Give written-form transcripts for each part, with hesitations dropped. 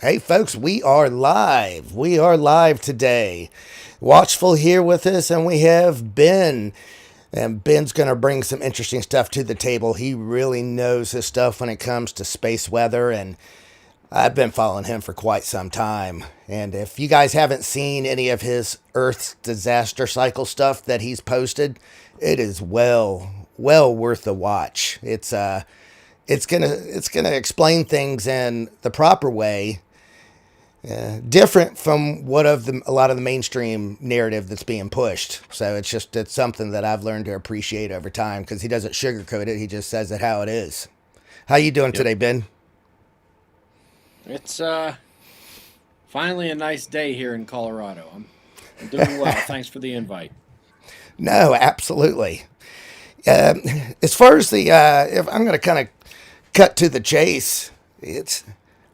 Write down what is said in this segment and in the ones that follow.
Hey, folks, we are live. We are live today. Watchful here with us, and we have Ben. And Ben's going to bring some interesting stuff to the table. He really knows his stuff when it comes to space weather, and I've been following him for quite some time. And if you guys haven't seen any of his Earth's disaster cycle stuff that he's posted, it is well worth the watch. It's gonna explain things in the proper way, different from a lot of the mainstream narrative that's being pushed. So it's something that I've learned to appreciate over time because he doesn't sugarcoat it. He just says it how it is. How you doing Yep. today, Ben? It's finally a nice day here in Colorado. I'm doing well. Thanks for the invite. No, absolutely. Um, as far as if I'm going to kind of cut to the chase, it's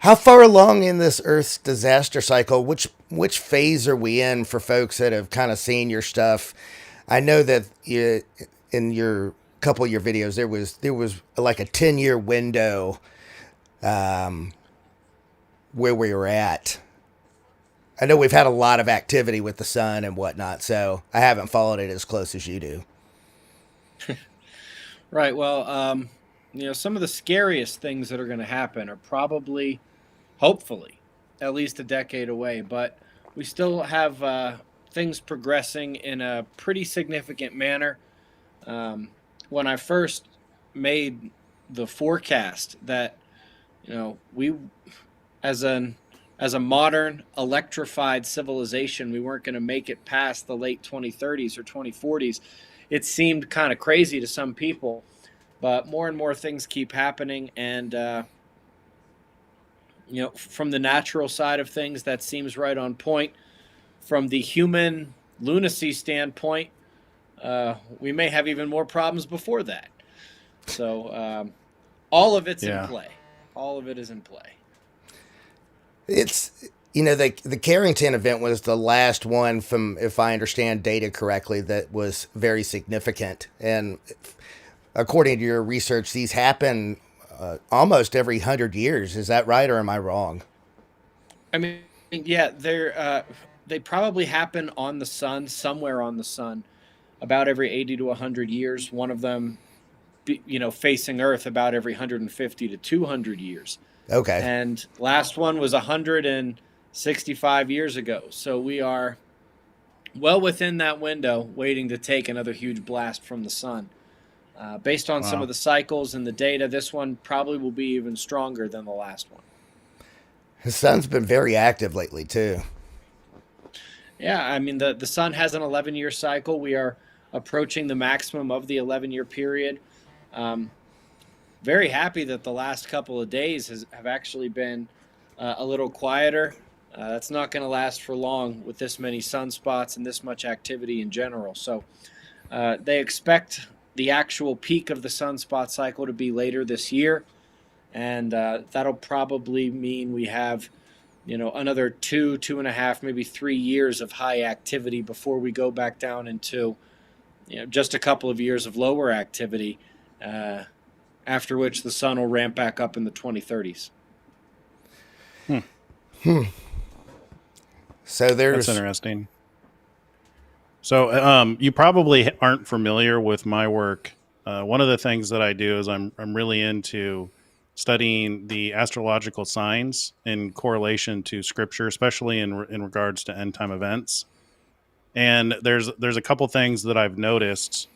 how far along in this Earth's disaster cycle? Which phase are we in for folks that have kind of seen your stuff? I know that in your couple of your videos there was like a 10-year window where we were at. I know we've had a lot of activity with the sun and whatnot, so I haven't followed it as close as you do. Right. Well, some of the scariest things that are going to happen are probably, hopefully, at least a decade away. But we still have things progressing in a pretty significant manner. When I first made the forecast that we as an as a modern electrified civilization, we weren't going to make it past the late 2030s or 2040s. It seemed kind of crazy to some people, but more and more things keep happening, and from the natural side of things, that seems right on point. From the human lunacy standpoint, we may have even more problems before that. So all of it's in Yeah. play. All of it is in play. It's the Carrington event was the last one from, if I understand data correctly, that was very significant. And according to your research, these happen almost every 100 years. Is that right, or am I wrong? I mean, yeah, they probably happen on the sun, somewhere on the sun, about every 80 to 100 years. One of them, facing Earth about every 150 to 200 years. Okay. And last one was 165 years ago. So we are well within that window, waiting to take another huge blast from the sun. Based on some of Wow. the cycles and the data, this one probably will be even stronger than the last one. His son's been very active lately too. Yeah, I mean, the sun has an 11-year cycle. We are approaching the maximum of the 11-year period. Um, Very happy that the last couple of days have actually been a little quieter. That's not going to last for long with this many sunspots and this much activity in general. So they expect the actual peak of the sunspot cycle to be later this year, and that'll probably mean we have another 2.5, maybe 3 years of high activity before we go back down into just a couple of years of lower activity. Uh, After which the sun will ramp back up in the 2030s. Hmm. So That's there's interesting. So, you probably aren't familiar with my work. One of the things that I do is I'm really into studying the astrological signs in correlation to scripture, especially in regards to end time events. And there's a couple things that I've noticed.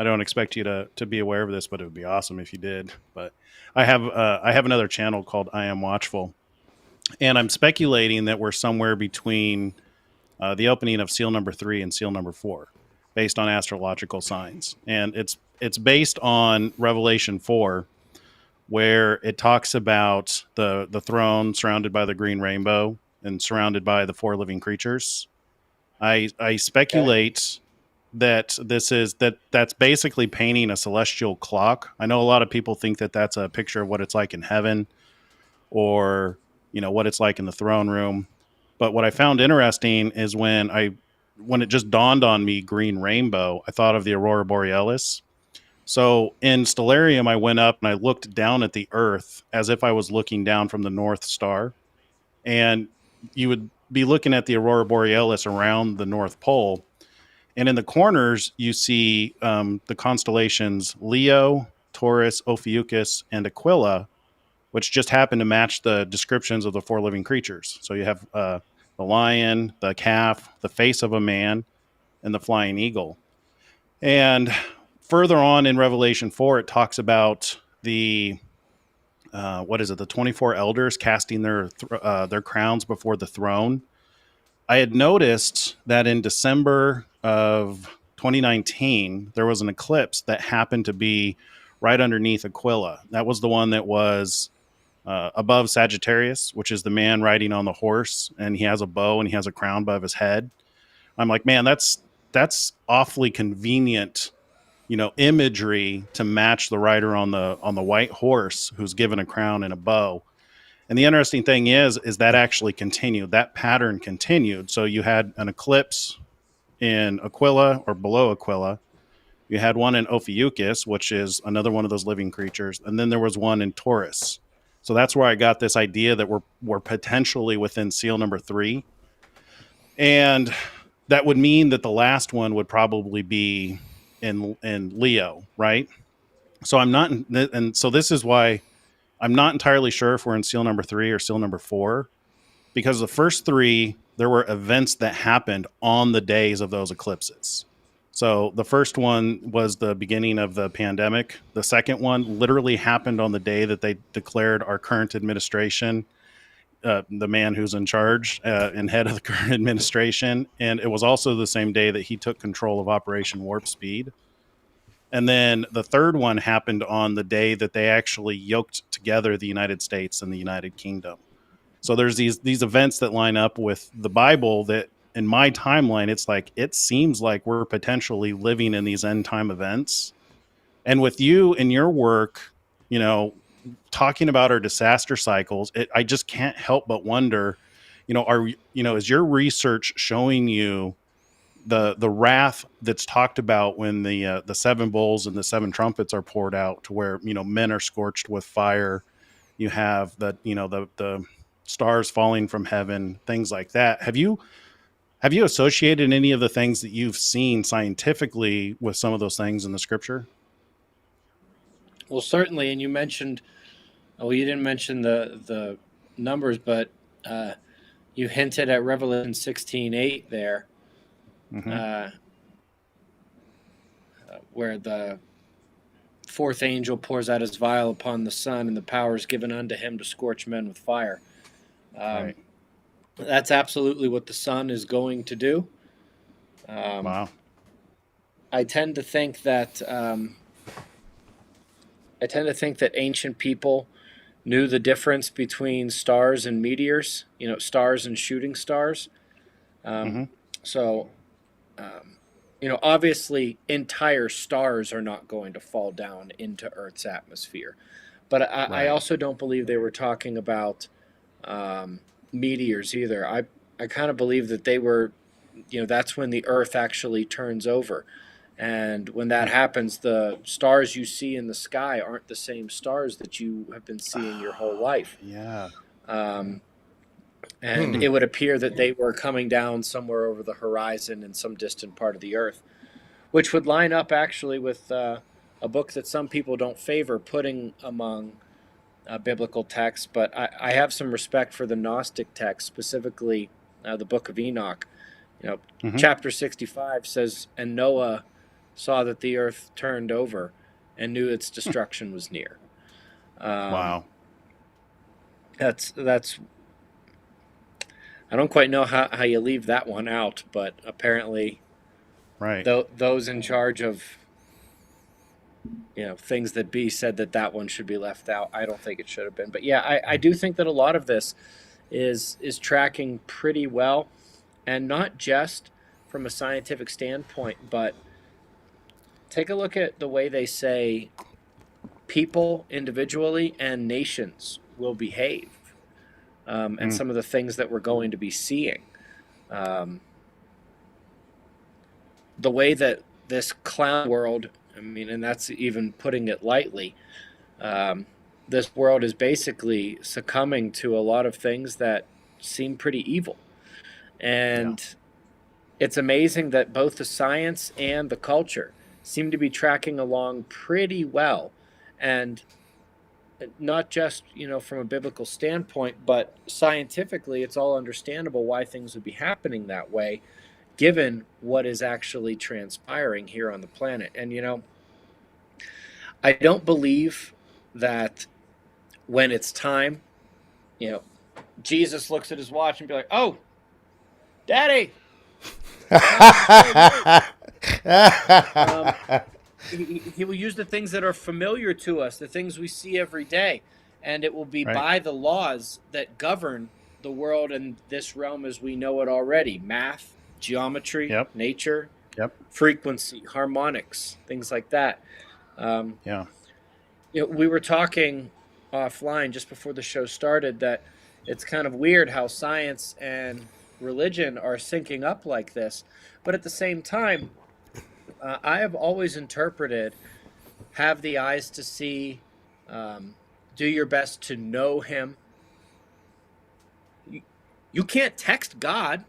I don't expect you to be aware of this, but it would be awesome if you did. But I have another channel called I Am Watchful, and I'm speculating that we're somewhere between the opening of seal number 3 and seal number 4, based on astrological signs, and it's based on Revelation 4, where it talks about the throne surrounded by the green rainbow and surrounded by the 4 living creatures. I Okay. speculate that that's basically painting a celestial clock. I know a lot of people think that that's a picture of what it's like in heaven, or what it's like in the throne room. But what I found interesting is when it just dawned on me, green rainbow, I thought of the aurora borealis. So in Stellarium, I went up and I looked down at the Earth as if I was looking down from the North Star, and you would be looking at the aurora borealis around the North Pole, and in the corners you see the constellations Leo, Taurus, Ophiuchus, and Aquila, which just happen to match the descriptions of the four living creatures. So you have the lion, the calf, the face of a man, and the flying eagle. And further on in Revelation 4, it talks about the what is it? The 24 elders casting their crowns before the throne. I had noticed that in December of 2019, there was an eclipse that happened to be right underneath Aquila. That was the one that was above Sagittarius, which is the man riding on the horse, and he has a bow and he has a crown above his head. I'm like, man, that's awfully convenient, imagery to match the rider on the white horse who's given a crown and a bow. And the interesting thing is that actually continued. That pattern continued. So you had an eclipse in Aquila or below Aquila. You had one in Ophiuchus, which is another one of those living creatures, and then there was one in Taurus. So that's where I got this idea that we're potentially within seal number 3, and that would mean that the last one would probably be in Leo, right? So I'm not, and so this is why I'm not entirely sure if we're in seal number 3 or seal number 4, because the first 3 there were events that happened on the days of those eclipses. So the first one was the beginning of the pandemic. The second one literally happened on the day that they declared our current administration, the man who's in charge and head of the current administration. And it was also the same day that he took control of Operation Warp Speed. And then the third one happened on the day that they actually yoked together the United States and the United Kingdom. So there's these events that line up with the Bible that, in my timeline, it's like, it seems like we're potentially living in these end time events. And with you and your work, talking about our disaster cycles, I just can't help but wonder, is your research showing you the wrath that's talked about when the 7 bowls and the 7 trumpets are poured out, to where men are scorched with fire. You have the stars falling from heaven, things like that. Have you associated any of the things that you've seen scientifically with some of those things in the scripture? Well, certainly. And you mentioned, you didn't mention the numbers, but you hinted at Revelation 16:8 there, Mm-hmm. Where the fourth angel pours out his vial upon the sun, and the power is given unto him to scorch men with fire. Right. That's absolutely what the sun is going to do. Wow. I tend to think that ancient people knew the difference between stars and meteors. Stars and shooting stars. Mm-hmm. So, obviously, entire stars are not going to fall down into Earth's atmosphere. But I also don't believe they were talking about meteors either. I kind of believe that they were, that's when the Earth actually turns over. And when that happens, the stars you see in the sky aren't the same stars that you have been seeing your whole life. Yeah. And it would appear that they were coming down somewhere over the horizon in some distant part of the Earth, which would line up actually with a book that some people don't favor putting among biblical texts. But I have some respect for the Gnostic text, specifically the book of Enoch. Mm-hmm. Chapter 65 says, "And Noah saw that the earth turned over and knew its destruction was near." Wow. That's I don't quite know how you leave that one out, but apparently Right. those in charge of things that be said that one should be left out. I don't think it should have been. But yeah, I do think that a lot of this is tracking pretty well, and not just from a scientific standpoint, but take a look at the way they say people individually and nations will behave, and some of the things that we're going to be seeing. The way that this clown world, and that's even putting it lightly, this world is basically succumbing to a lot of things that seem pretty evil. And Yeah. it's amazing that both the science and the culture seem to be tracking along pretty well. And not just, from a biblical standpoint, but scientifically, it's all understandable why things would be happening that way, given what is actually transpiring here on the planet. And, I don't believe that when it's time, you know, Jesus looks at his watch and be like, "Oh, Daddy, time to say word." Um, he will use the things that are familiar to us, the things we see every day, and it will be Right. by the laws that govern the world and this realm as we know it already: math, geometry, Yep. nature, Yep. frequency, harmonics, things like that. Um, Yeah. we were talking offline just before the show started that it's kind of weird how science and religion are syncing up like this. But at the same time, I have always interpreted have the eyes to see, um, do your best to know Him. You can't text God.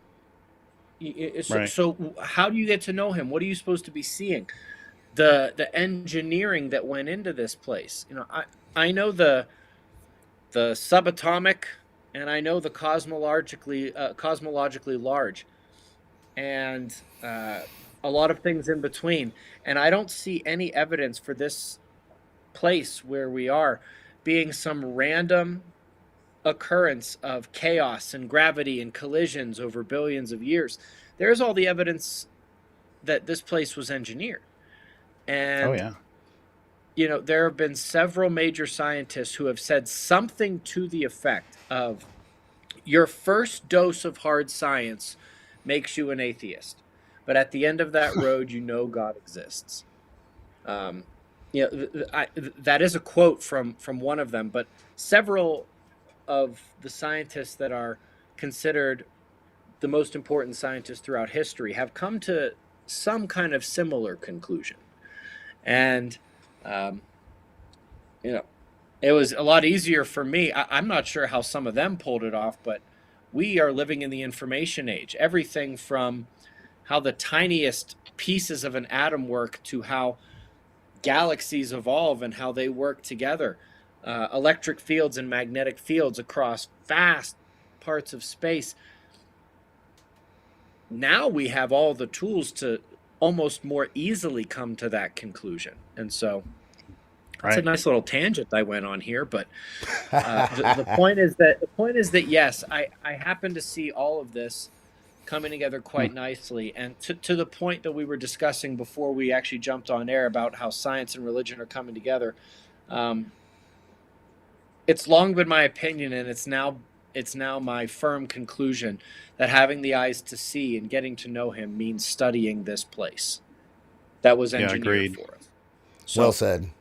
So, Right. so how do you get to know Him? What are you supposed to be seeing? The engineering that went into this place. I know the subatomic, and I know the cosmologically large, and a lot of things in between. And I don't see any evidence for this place where we are being some random occurrence of chaos and gravity and collisions over billions of years. There's all the evidence that this place was engineered. Oh And yeah. there have been several major scientists who have said something to the effect of your first dose of hard science makes you an atheist, but at the end of that road, God exists. Um, that is a quote from one of them, but several of the scientists that are considered the most important scientists throughout history have come to some kind of similar conclusion. And um, you know, it was a lot easier for me. I'm not sure how some of them pulled it off, but we are living in the information age. Everything from how the tiniest pieces of an atom work to how galaxies evolve and how they work together, electric fields and magnetic fields across vast parts of space. Now we have all the tools to almost more easily come to that conclusion. And so that's a Right. nice little tangent I went on here, but the point is that yes, I happen to see all of this coming together Hmm. quite nicely, and to the point that we were discussing before we actually jumped on air about how science and religion are coming together. Um, it's long been my opinion, and it's now my firm conclusion that having the eyes to see and getting to know Him means studying this place that was Yeah. engineered Agreed. for us. Well So said.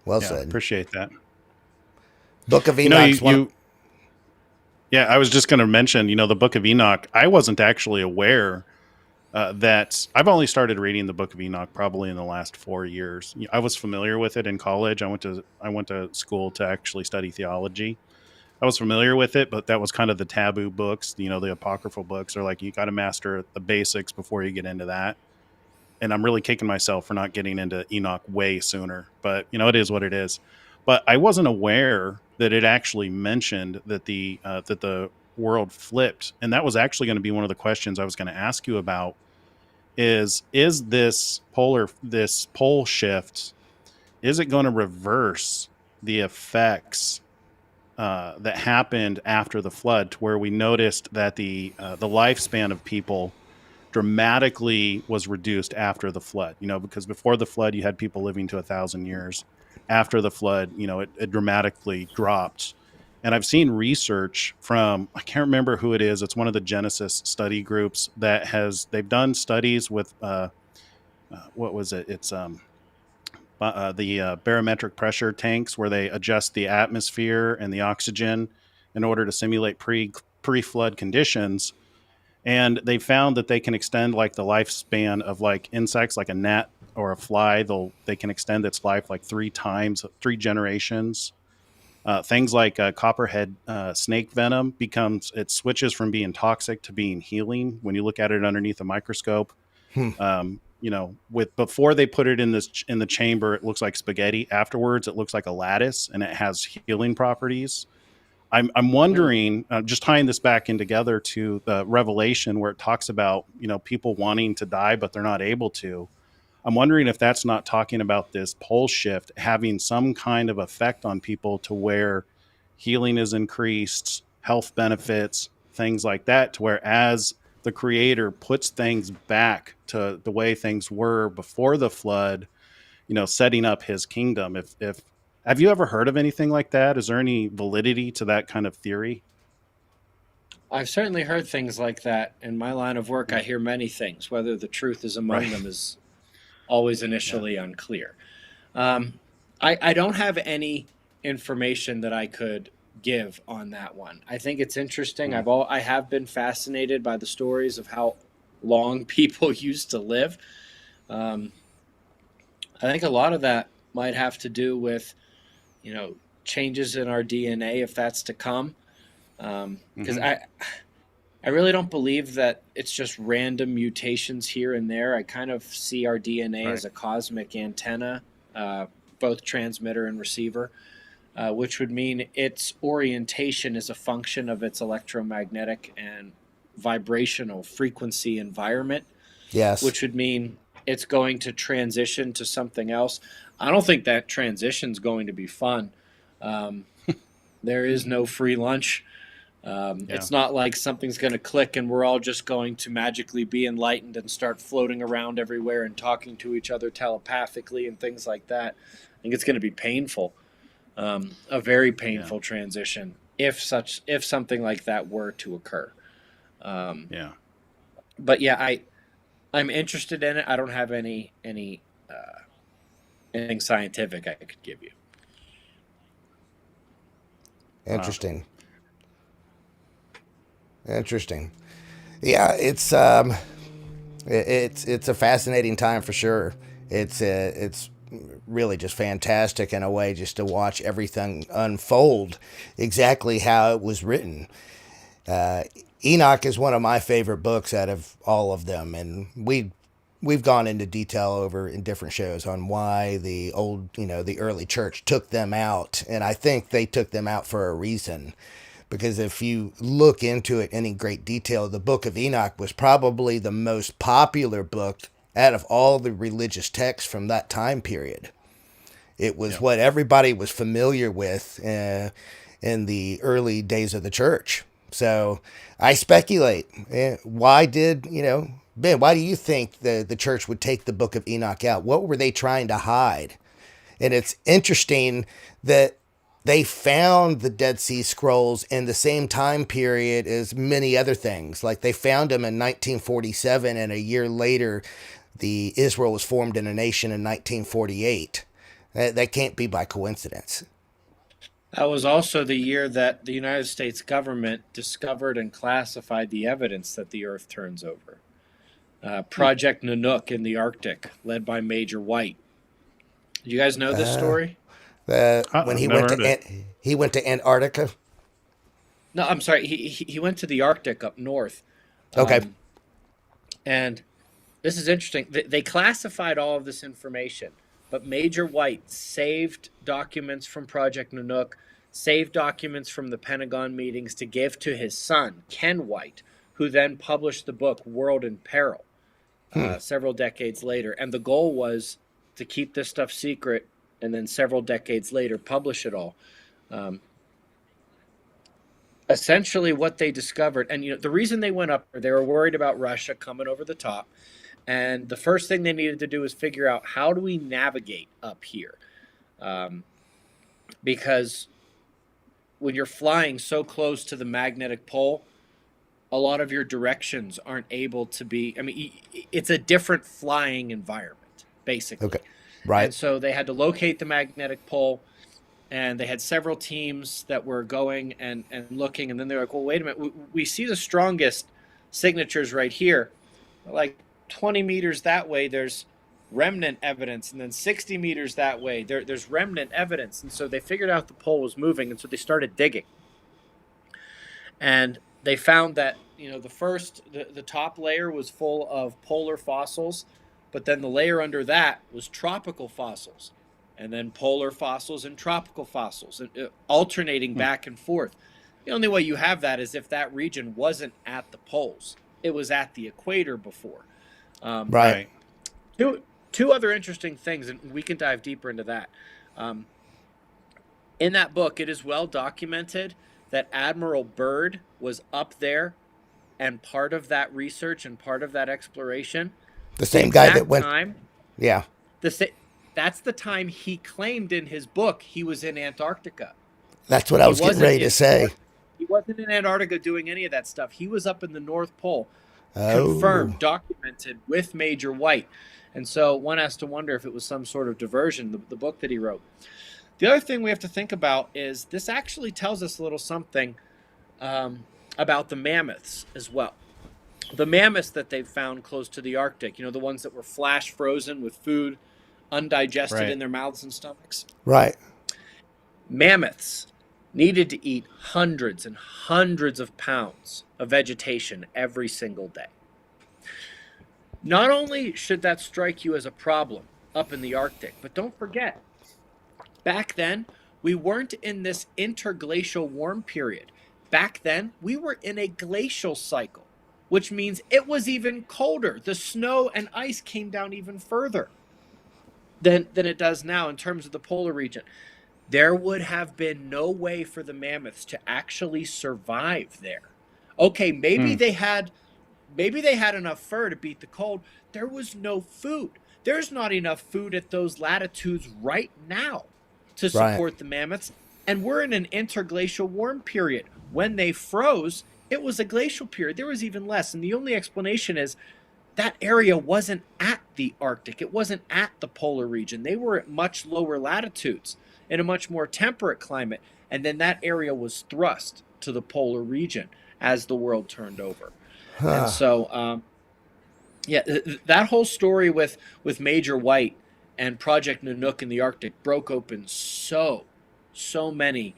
Well Yeah. said. Appreciate that. Book of You know, Enoch's one. yeah, I was just going to mention, the Book of Enoch. I wasn't actually aware that I've only started reading the Book of Enoch probably in the last 4 years. I was familiar with it in college. I went to school to actually study theology. I was familiar with it, but that was kind of the taboo books. The apocryphal books are like you got to master the basics before you get into that. And I'm really kicking myself for not getting into Enoch way sooner. But it is what it is. But I wasn't aware that it actually mentioned that the world flipped, and that was actually going to be one of the questions I was going to ask you about. Is this pole shift? Is it going to reverse the effects that happened after the flood, to where we noticed that the lifespan of people dramatically was reduced after the flood? Because before the flood, you had people living to 1,000 years. After the flood, it dramatically dropped. And I've seen research from, I can't remember who it is. It's one of the Genesis study groups they've done studies with, what was it? It's the barometric pressure tanks, where they adjust the atmosphere and the oxygen in order to simulate pre-flood conditions. And they found that they can extend like the lifespan of like insects, like a gnat or a fly. They can extend its life like 3 times, 3 generations. Things like copperhead snake venom it switches from being toxic to being healing when you look at it underneath a microscope. Hmm. With before they put it in the chamber, it looks like spaghetti. Afterwards, it looks like a lattice, and it has healing properties. I'm wondering, just tying this back in together to the Revelation, where it talks about people wanting to die but they're not able to. I'm wondering if that's not talking about this pole shift having some kind of effect on people to where healing is increased, health benefits, things like that, to where as the creator puts things back to the way things were before the flood, setting up his kingdom. If have you ever heard of anything like that? Is there any validity to that kind of theory? I've certainly heard things like that. In my line of work, I hear many things. Whether the truth is among Right. them is always Yeah. initially unclear. Um, I don't have any information that I could give on that one. I think it's interesting. Hmm. I have been fascinated by the stories of how long people used to live. Um, I think a lot of that might have to do with, changes in our DNA if that's to come. Because Hmm. I really don't believe that it's just random mutations here and there. I kind of see our DNA Right. as a cosmic antenna, uh, both transmitter and receiver, which would mean its orientation is a function of its electromagnetic and vibrational frequency environment, Yes. which would mean it's going to transition to something else. I don't think that transition is going to be fun. Um, there is no free lunch. Yeah. It's not like something's going to click and we're all just going to magically be enlightened and start floating around everywhere and talking to each other telepathically and things like that. I think it's going to be painful, a very Yeah. painful transition if something like that were to occur. Um, Yeah. but yeah, I'm interested in it. I don't have anything scientific I could give you. Wow. Interesting. Interesting. Yeah, it's a fascinating time for sure. It's really just fantastic in a way just to watch everything unfold exactly how it was written. Uh, Enoch is one of my favorite books out of all of them, and we've gone into detail over in different shows on why the early church took them out, and I think they took them out for a reason. Because if you look into it in great detail, the Book of Enoch was probably the most popular book out of all the religious texts from that time period. It was Yeah. what everybody was familiar with in the early days of the church. So I speculate, why did, Ben, why do you think the church would take the Book of Enoch out? What were they trying to hide? And it's interesting that they found the Dead Sea Scrolls in the same time period as many other things. Like they found them in 1947, and a year later, the Israel was formed in a nation in 1948. That can't be by coincidence. That was also the year that the United States government discovered and classified the evidence that the Earth turns over. Project Nanook in the Arctic, led by Major White. Do you guys know this Uh, story? when I've never heard it. he went to Antarctica. No, I'm sorry. He went to the Arctic up north, Okay. um, and this is interesting. They classified all of this information, but Major White saved documents from Project Nanook, saved documents from the Pentagon meetings to give to his son, Ken White, who then published the book World in Peril Hmm. several decades later. And the goal was to keep this stuff secret and then several decades later publish it all. Um, Essentially, what they discovered, and the reason they went up there, they were worried about Russia coming over the top. And the first thing they needed to do was figure out how do we navigate up here? Um, because when you're flying so close to the magnetic pole, a lot of your directions aren't able to be. I mean, it's a different flying environment, basically. Okay. Right. And so they had to locate the magnetic pole, and they had several teams that were going and looking. And then they're like, well, wait a minute. We see the strongest signatures right here. Like 20 meters that way, there's remnant evidence, and then 60 meters that way, there's remnant evidence. And so they figured out the pole was moving, and so they started digging. And they found that, the top layer was full of polar fossils, but then the layer under that was tropical fossils, and then polar fossils and tropical fossils, alternating back and forth. The only way you have that is if that region wasn't at the poles. It was at the equator before. Right. Two other interesting things, and we can dive deeper into that. In that book, it is well documented that Admiral Byrd was up there and part of that research and part of that exploration. The same guy that went. Yeah. That's the time he claimed in his book he was in Antarctica. That's what I was getting ready to say. He wasn't in Antarctica doing any of that stuff. He was up in the North Pole, confirmed, documented with Major White. And so one has to wonder if it was some sort of diversion, the book that he wrote. The other thing we have to think about is this actually tells us a little something about the mammoths as well. The mammoths that they've found close to the Arctic, the ones that were flash frozen with food undigested in their mouths and stomachs. Right. Mammoths needed to eat hundreds and hundreds of pounds of vegetation every single day. Not only should that strike you as a problem up in the Arctic, but don't forget, back then, we weren't in this interglacial warm period. Back then, we were in a glacial cycle, which means it was even colder. The snow and ice came down even further than it does now in terms of the polar region. There would have been no way for the mammoths to actually survive there. Okay, maybe they had enough fur to beat the cold. There was no food. There's not enough food at those latitudes right now to support the mammoths. And we're in an interglacial warm period. When they froze, it was a glacial period. There was even less. And the only explanation is that area wasn't at the Arctic. It wasn't at the polar region. They were at much lower latitudes in a much more temperate climate. And then that area was thrust to the polar region as the world turned over. And so, that whole story with Major White and Project Nanook in the Arctic broke open so many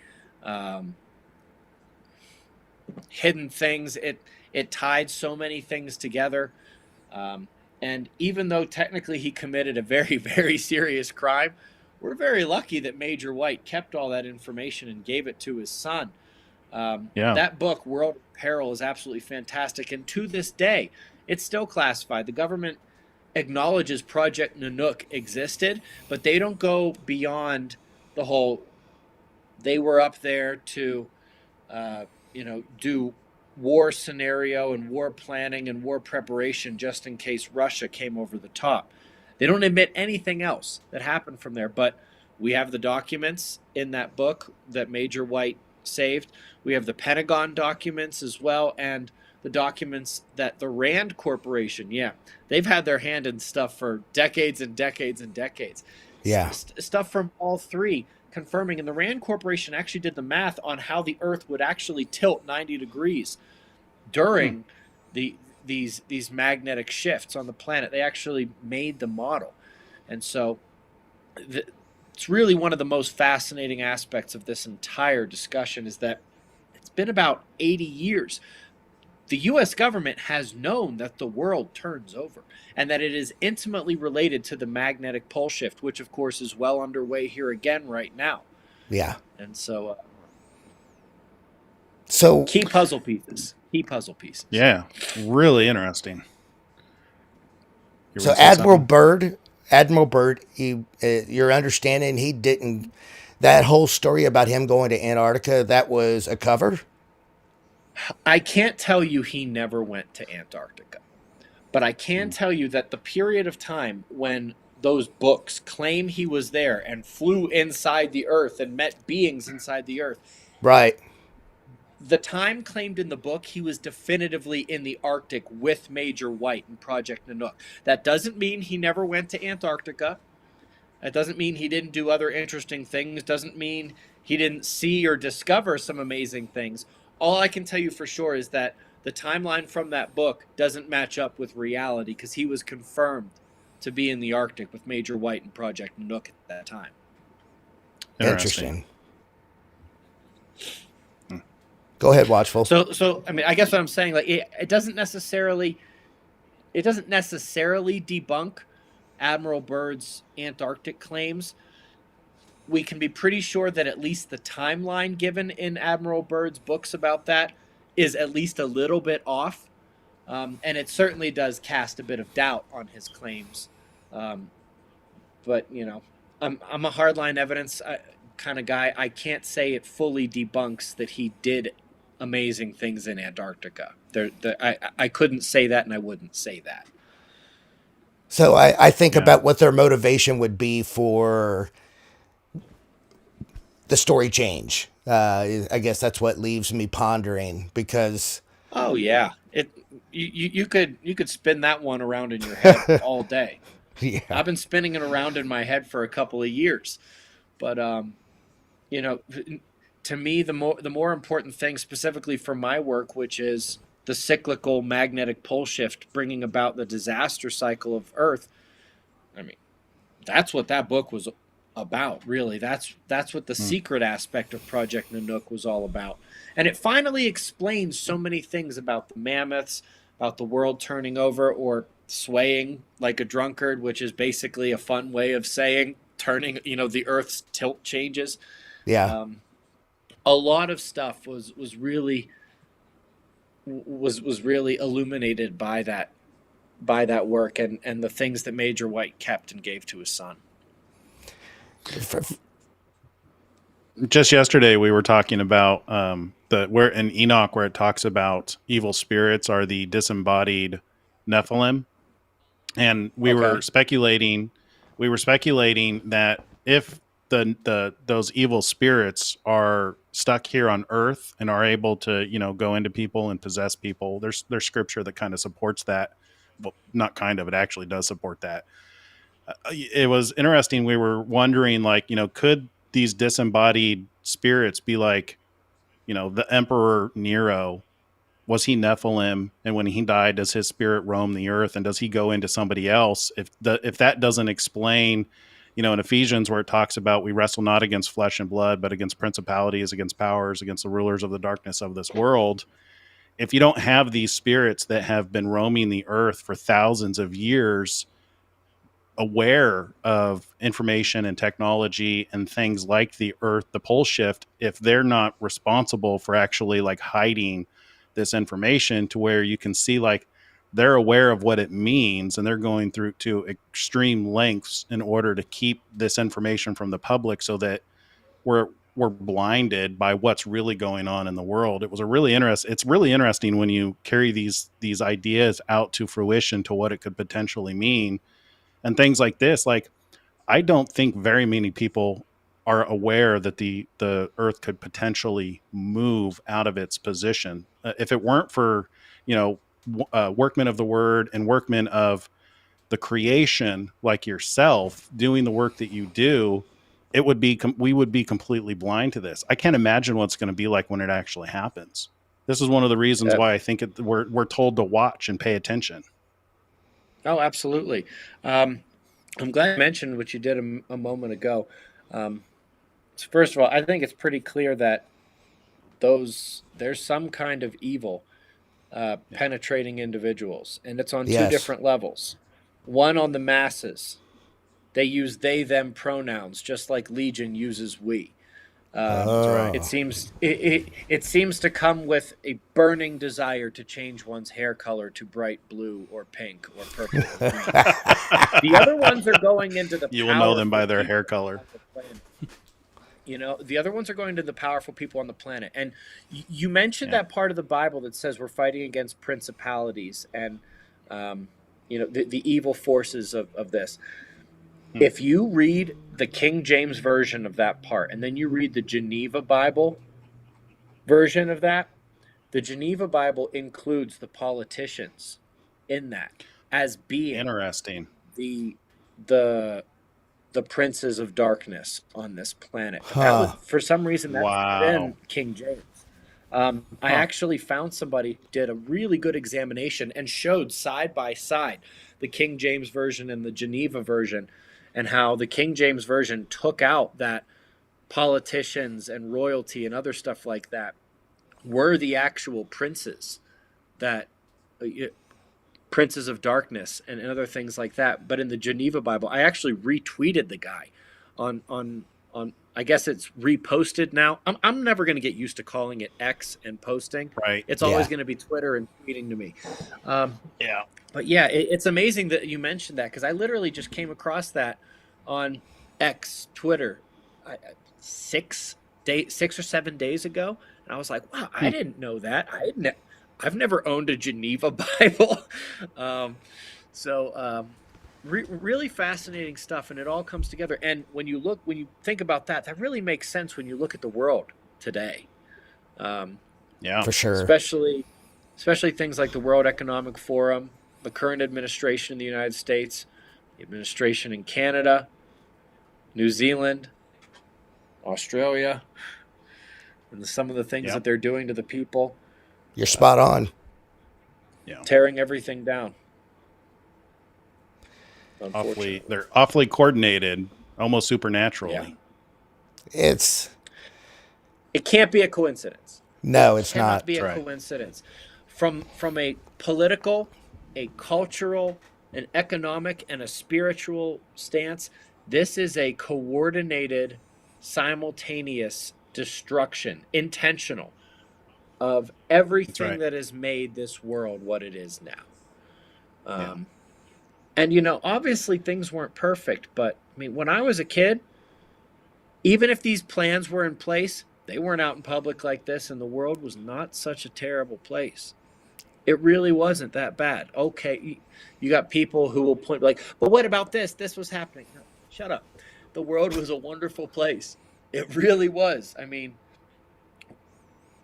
hidden things. It tied so many things together. And even though technically he committed a very, very serious crime, we're very lucky that Major White kept all that information and gave it to his son. That book, World of Peril, is absolutely fantastic. And to this day, it's still classified. The government acknowledges Project Nanook existed, but they don't go beyond the whole, they were up there to, do war scenario and war planning and war preparation just in case Russia came over the top. They don't admit anything else that happened from there, but we have the documents in that book that Major White saved. We have the Pentagon documents as well, and the documents that the Rand Corporation, they've had their hand in stuff for decades and decades and decades. Yeah. Stuff from all three confirming, and the Rand Corporation actually did the math on how the Earth would actually tilt 90 degrees during these magnetic shifts on the planet. They actually made the model. And so it's really one of the most fascinating aspects of this entire discussion is that it's been about 80 years. The U.S. government has known that the world turns over and that it is intimately related to the magnetic pole shift, which, of course, is well underway here again right now. Yeah. And so So key puzzle pieces. Yeah, really interesting. So Admiral Byrd, your understanding, he didn't, that whole story about him going to Antarctica, that was a cover? I can't tell you he never went to Antarctica, but I can tell you that the period of time when those books claim he was there and flew inside the Earth and met beings inside the Earth. Right. The time claimed in the book, he was definitively in the Arctic with Major White and Project Nanook. That doesn't mean he never went to Antarctica. That doesn't mean he didn't do other interesting things. Doesn't mean he didn't see or discover some amazing things. All I can tell you for sure is that the timeline from that book doesn't match up with reality because he was confirmed to be in the Arctic with Major White and Project Nook at that time. Interesting. Go ahead, Watchful. So I mean, I guess what I'm saying, like, it doesn't necessarily debunk Admiral Byrd's Antarctic claims. We can be pretty sure that at least the timeline given in Admiral Byrd's books about that is at least a little bit off. And it certainly does cast a bit of doubt on his claims. But, you know, I'm a hardline evidence kind of guy. I can't say it fully debunks that he did amazing things in Antarctica. I couldn't say that, and I wouldn't say that. So I think about what their motivation would be for the story change. I guess that's what leaves me pondering, because oh yeah, you could spin that one around in your head all day. Yeah. I've been spinning it around in my head for a couple of years, but you know, to me, the more important thing, specifically for my work, which is the cyclical magnetic pole shift bringing about the disaster cycle of Earth. I mean, that's what that book was about, really. That's what the secret aspect of Project Nanook was all about. And it finally explains so many things about the mammoths, about the world turning over or swaying like a drunkard, which is basically a fun way of saying turning, you know, the Earth's tilt changes. Yeah. A lot of stuff was really illuminated by that work and the things that Major White kept and gave to his son. Just yesterday we were talking about where in Enoch, where it talks about evil spirits are the disembodied Nephilim, and we were speculating that if those evil spirits are stuck here on Earth and are able to, you know, go into people and possess people, there's scripture that kind of supports that. Well, not kind of, it actually does support that. It was interesting. We were wondering, like, you know, could these disembodied spirits be like, you know, the Emperor Nero? Was he Nephilim? And when he died, does his spirit roam the earth? And does he go into somebody else? If that doesn't explain, you know, in Ephesians, where it talks about we wrestle not against flesh and blood, but against principalities, against powers, against the rulers of the darkness of this world. If you don't have these spirits that have been roaming the earth for thousands of years, aware of information and technology and things like the pole shift, if they're not responsible for actually like hiding this information to where you can see, like, they're aware of what it means and they're going through to extreme lengths in order to keep this information from the public so that we're blinded by what's really going on in the world. It's really interesting when you carry these ideas out to fruition to what it could potentially mean. And things like this, like, I don't think very many people are aware that the Earth could potentially move out of its position. If it weren't for, you know, workmen of the word and workmen of the creation like yourself doing the work that you do, we would be completely blind to this. I can't imagine what it's going to be like when it actually happens. This is one of the reasons why I think we're told to watch and pay attention. Oh, absolutely. I'm glad you mentioned what you did a moment ago. First of all, I think it's pretty clear that there's some kind of evil penetrating individuals, and it's on two different levels. One on the masses. They use they, them pronouns, just like Legion uses we. That's right. It seems to come with a burning desire to change one's hair color to bright blue or pink or purple or green. The other ones are going into the you will know them by their hair color. You know, the other ones are going to the powerful people on the planet. And you mentioned that part of the Bible that says we're fighting against principalities and you know, the evil forces of this. If you read the King James version of that part, and then you read the Geneva Bible version of that, the Geneva Bible includes the politicians in that as being interesting. The princes of darkness on this planet. That was, for some reason, that's been King James. I actually found somebody who did a really good examination and showed side by side the King James Version and the Geneva Version, and how the King James Version took out that politicians and royalty and other stuff like that were the actual princes, that uh, princes of darkness and other things like that. But in the Geneva Bible, I actually retweeted the guy on I guess it's reposted now. I'm never going to get used to calling it X and posting. Right. It's always Yeah. going to be Twitter and tweeting to me. Yeah. But yeah, it's amazing that you mentioned that, because I literally just came across that on X, Twitter, 6 or 7 days ago, and I was like, wow, I didn't know that. I've never owned a Geneva Bible. Really fascinating stuff, and it all comes together. And when you think about that, that really makes sense when you look at the world today. Yeah. For sure. Especially things like the World Economic Forum, the current administration in the United States, the administration in Canada, New Zealand, Australia, and some of the things that they're doing to the people. You're spot on. Yeah. Tearing everything down. They're awfully coordinated, almost supernaturally. Yeah. It can't be a coincidence. No, it's It cannot not. be a That's right. coincidence. From a political, a cultural, an economic, and a spiritual stance, this is a coordinated, simultaneous destruction, intentional, of everything that has made this world what it is now. And, obviously things weren't perfect, but I mean, when I was a kid, even if these plans were in place, they weren't out in public like this, and the world was not such a terrible place. It really wasn't that bad. Okay, you got people who will point like, but what about this? This was happening. No, shut up. The world was a wonderful place. It really was. I mean,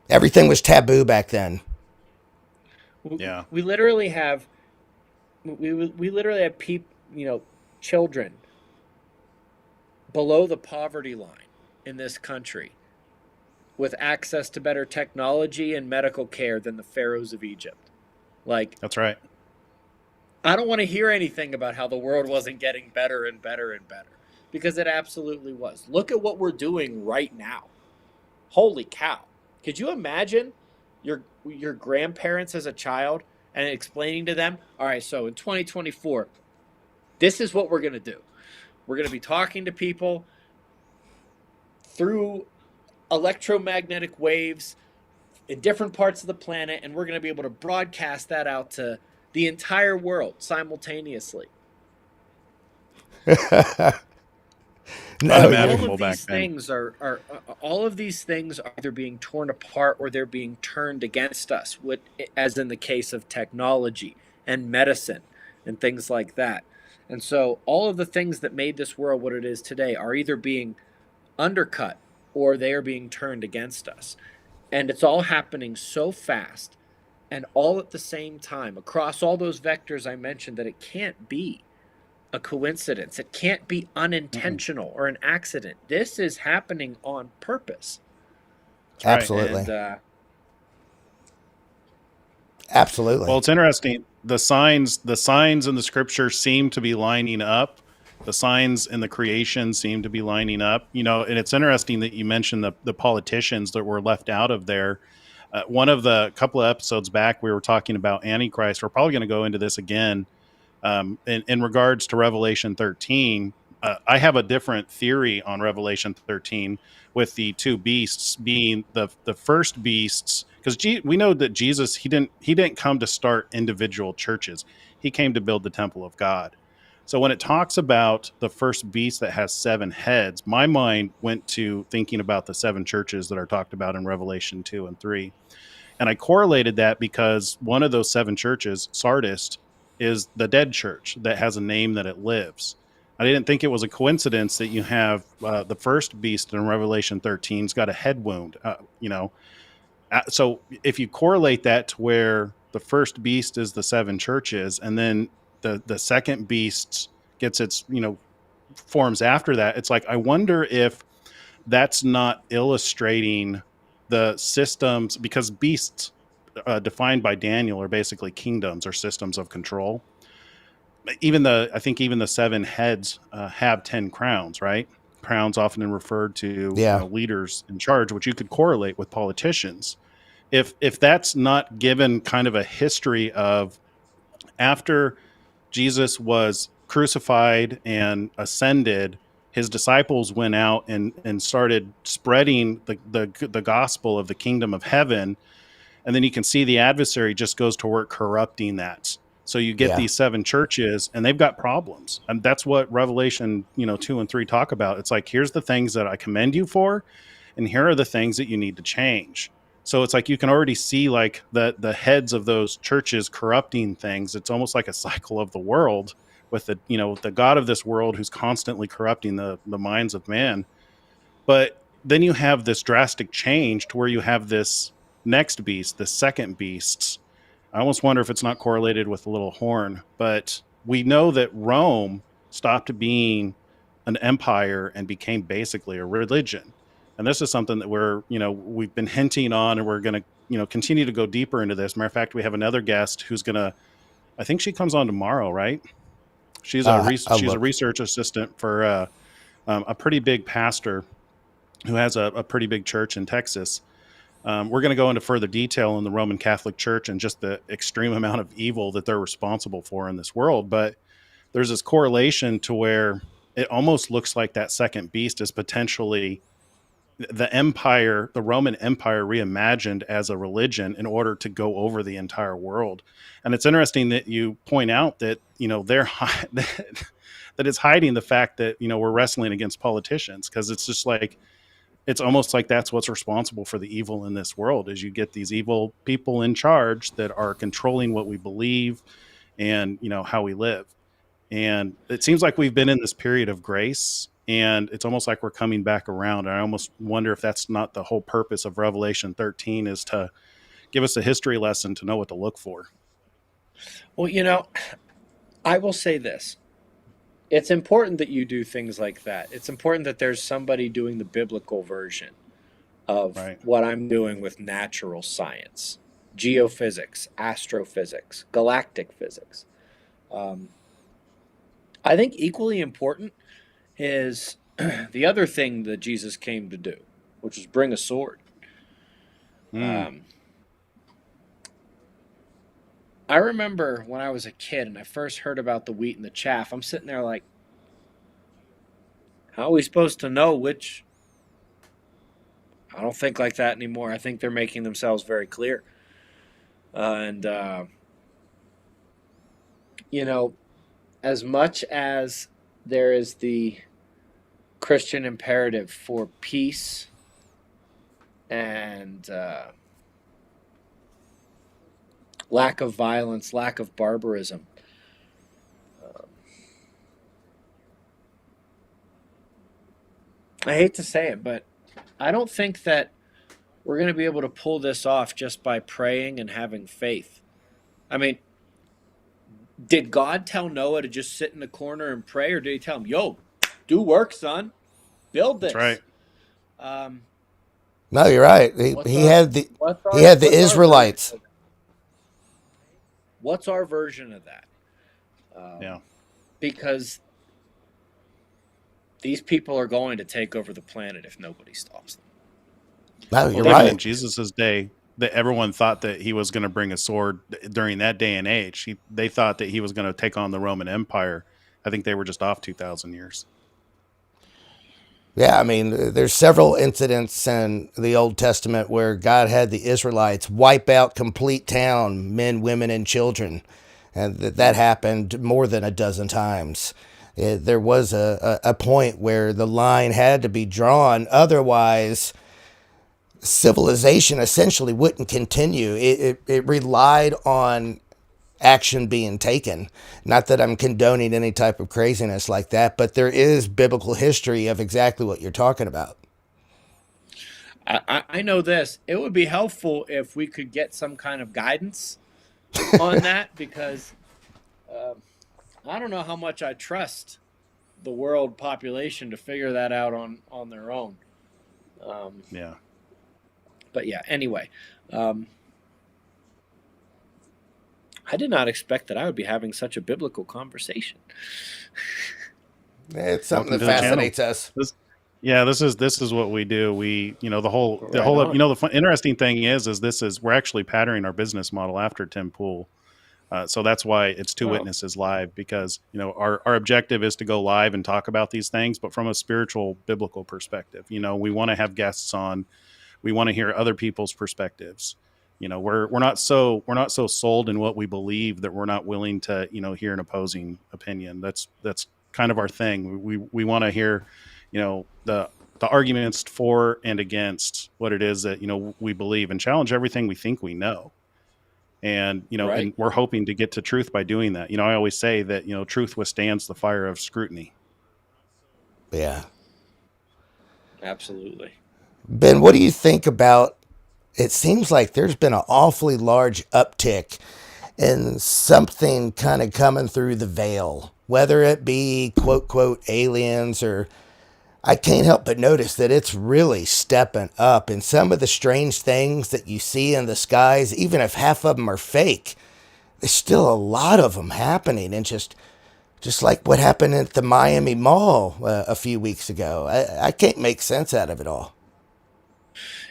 Everything was taboo back then. Yeah. we literally have children below the poverty line in this country with access to better technology and medical care than the pharaohs of Egypt. Like, That's right. I don't want to hear anything about how the world wasn't getting better and better and better, because it absolutely was. Look at what we're doing right now. Holy cow. Could you imagine your grandparents as a child and explaining to them, all right, so in 2024, this is what we're going to do. We're going to be talking to people through electromagnetic waves in different parts of the planet, and we're going to be able to broadcast that out to the entire world simultaneously. Unimaginable back then. All of these things are either being torn apart or they're being turned against us, as in the case of technology and medicine and things like that. And so all of the things that made this world what it is today are either being undercut or they are being turned against us. And it's all happening so fast and all at the same time across all those vectors I mentioned that it can't be a coincidence. It can't be unintentional or an accident. This is happening on purpose. Absolutely. And, absolutely. Well, it's interesting. The signs in the scripture seem to be lining up. The signs in the creation seem to be lining up. And it's interesting that you mentioned the politicians that were left out of there. One of the couple of episodes back, we were talking about Antichrist. We're probably going to go into this again. In regards to Revelation 13, I have a different theory on Revelation 13, with the two beasts being the first beasts, because we know that Jesus, he didn't come to start individual churches. He came to build the temple of God. So when it talks about the first beast that has 7 heads, my mind went to thinking about the 7 churches that are talked about in Revelation 2 and 3. And I correlated that because one of those 7 churches, Sardis, is the dead church that has a name that it lives. I didn't think it was a coincidence that you have the first beast in Revelation 13's got a head wound. So if you correlate that to where the first beast is the 7 churches, and then the second beast gets its forms after that, it's like, I wonder if that's not illustrating the systems, because beasts defined by Daniel are basically kingdoms or systems of control. I think even the seven heads have 10 crowns, right? Crowns often referred to, Yeah. leaders in charge, which you could correlate with politicians. If that's not given kind of a history of, after Jesus was crucified and ascended, his disciples went out and started spreading the gospel of the kingdom of heaven, and then you can see the adversary just goes to work corrupting that. So you get Yeah. these seven churches and they've got problems, and that's what Revelation 2 and 3 talk about. It's like, here's the things that I commend you for, and here are the things that you need to change. So it's like you can already see like the heads of those churches corrupting things. It's almost like a cycle of the world, with the god of this world who's constantly corrupting the minds of man. But then you have this drastic change to where you have this next beast, the second beast. I almost wonder if it's not correlated with the little horn, but we know that Rome stopped being an empire and became basically a religion. And this is something that we've been hinting on, and we're going to, continue to go deeper into this. Matter of fact, we have another guest who's going to, I think she comes on tomorrow, right? I'll She's a look. research assistant for a pretty big pastor who has a pretty big church in Texas. We're going to go into further detail in the Roman Catholic Church and just the extreme amount of evil that they're responsible for in this world. But there's this correlation to where it almost looks like that second beast is potentially the empire, the Roman Empire reimagined as a religion in order to go over the entire world. And it's interesting that you point out that, that it's hiding the fact that, we're wrestling against politicians, because it's just like, it's almost like that's what's responsible for the evil in this world, is you get these evil people in charge that are controlling what we believe and, how we live. And it seems like we've been in this period of grace, and it's almost like we're coming back around. And I almost wonder if that's not the whole purpose of Revelation 13, is to give us a history lesson to know what to look for. Well, I will say this. It's important that you do things like that. It's important that there's somebody doing the biblical version of Right. what I'm doing with natural science, geophysics, astrophysics, galactic physics. Um, I think equally important is the other thing that Jesus came to do, which was bring a sword. Mm. Um, I remember when I was a kid and I first heard about the wheat and the chaff, I'm sitting there like, how are we supposed to know which? I don't think like that anymore. I think they're making themselves very clear. And, as much as there is the Christian imperative for peace and lack of violence, lack of barbarism, I hate to say it, but I don't think that we're going to be able to pull this off just by praying and having faith. I mean, did God tell Noah to just sit in the corner and pray, or did he tell him, yo, do work, son, build That's right. this? Um, No, you're right. what's He our had the what's he our had the what's our version Israelites. of that? What's our version of that? Yeah. Because these people are going to take over the planet if nobody stops them. No, Well, you're even right. in Jesus's day, that everyone thought that he was going to bring a sword during that day and age. They thought that he was going to take on the Roman Empire. I think they were just off 2,000 years. Yeah, I mean, there's several incidents in the Old Testament where God had the Israelites wipe out complete town, men, women, and children, and that happened more than a dozen times. There was a point where the line had to be drawn, otherwise civilization essentially wouldn't continue. It relied on action being taken. Not that I'm condoning any type of craziness like that, but there is biblical history of exactly what you're talking about. I know this. It would be helpful if we could get some kind of guidance on that because I don't know how much I trust the world population to figure that out on their own. Um, Yeah. But yeah, anyway, um, I did not expect that I would be having such a biblical conversation. It's something Welcome that to the channel. fascinates us. This is what we do. We, the whole, Right on. interesting thing is we're actually patterning our business model after Tim Pool. So that's why it's Two Oh, Witnesses Live, because, our objective is to go live and talk about these things, but from a spiritual, biblical perspective. We want to have guests on. We want to hear other people's perspectives. We're not so sold in what we believe that we're not willing to, hear an opposing opinion. That's kind of our thing. We want to hear, the arguments for and against what it is that, we believe, and challenge everything we think we know. And, right. and we're hoping to get to truth by doing that. I always say that, truth withstands the fire of scrutiny. Yeah. Absolutely. Ben, what do you think about? It seems like there's been an awfully large uptick in something kind of coming through the veil, whether it be quote, quote, aliens, or I can't help but notice that it's really stepping up. And some of the strange things that you see in the skies, even if half of them are fake, there's still a lot of them happening. And just like what happened at the Miami Mall a few weeks ago, I can't make sense out of it all.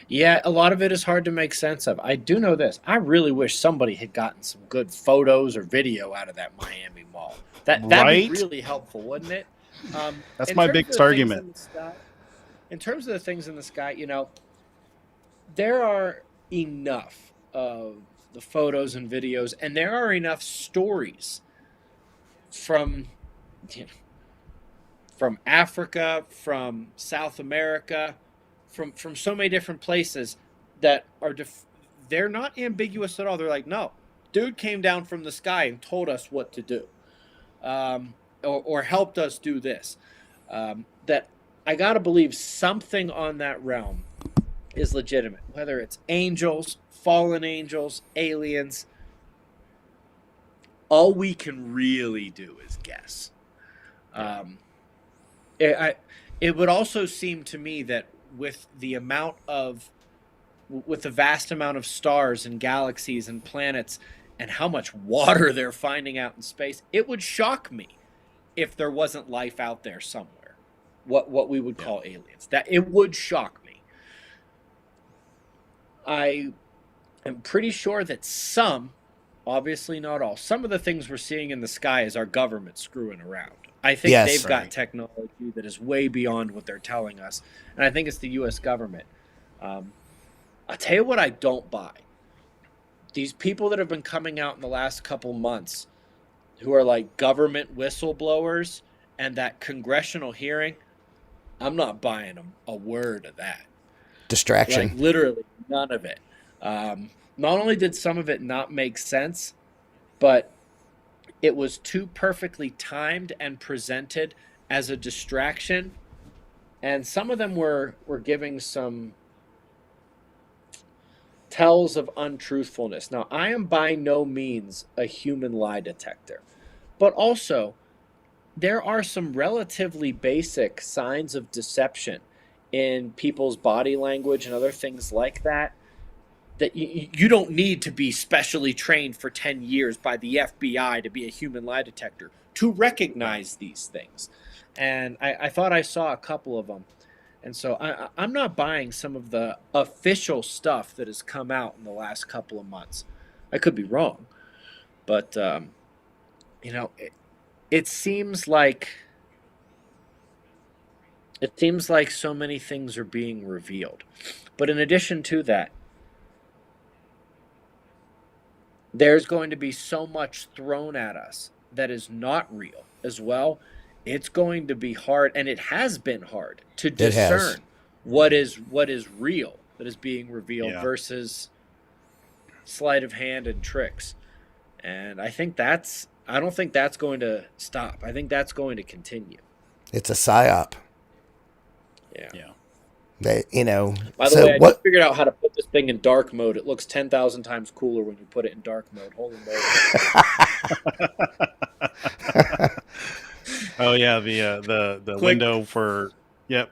Yeah, a lot of it is hard to make sense of. I do know this. I really wish somebody had gotten some good photos or video out of that Miami Mall. That'd Right? be really helpful, wouldn't it? That's In my terms of biggest the things argument. in the sky, in terms of the things in the sky, there are enough of the photos and videos, and there are enough stories from you know, from Africa, from South America, from so many different places that are they're not ambiguous at all. They're like, no, dude came down from the sky and told us what to do, or helped us do this. That I gotta believe something on that realm is legitimate, whether it's angels, fallen angels, aliens. All we can really do is guess. It would also seem to me that with the vast amount of stars and galaxies and planets and how much water they're finding out in space, it would shock me if there wasn't life out there somewhere. What we would call aliens. That it would shock me. I am pretty sure that some, obviously not all, some of the things we're seeing in the sky is our government screwing around. I think Yes. they've got Right. technology that is way beyond what they're telling us. And I think it's the U.S. government. I'll tell you what I don't buy. These people that have been coming out in the last couple months who are like government whistleblowers and that congressional hearing, I'm not buying them a word of that. Distraction. Like literally none of it. Not only did some of it not make sense, but it was too perfectly timed and presented as a distraction. And some of them were giving some tells of untruthfulness. Now, I am by no means a human lie detector, but also there are some relatively basic signs of deception in people's body language and other things like that you don't need to be specially trained for 10 years by the FBI to be a human lie detector to recognize these things. And I thought I saw a couple of them. And so I'm not buying some of the official stuff that has come out in the last couple of months. I could be wrong. But, it seems like so many things are being revealed. But in addition to that, there's going to be so much thrown at us that is not real as well. It's going to be hard, and it has been hard to discern what is real that is being revealed versus sleight of hand and tricks. And I don't think that's going to stop. I think that's going to continue. It's a psyop. Yeah. By the way, I just figured out how to put this thing in dark mode. It looks 10,000 times cooler when you put it in dark mode. Holy moly. Oh yeah, the window for Yep.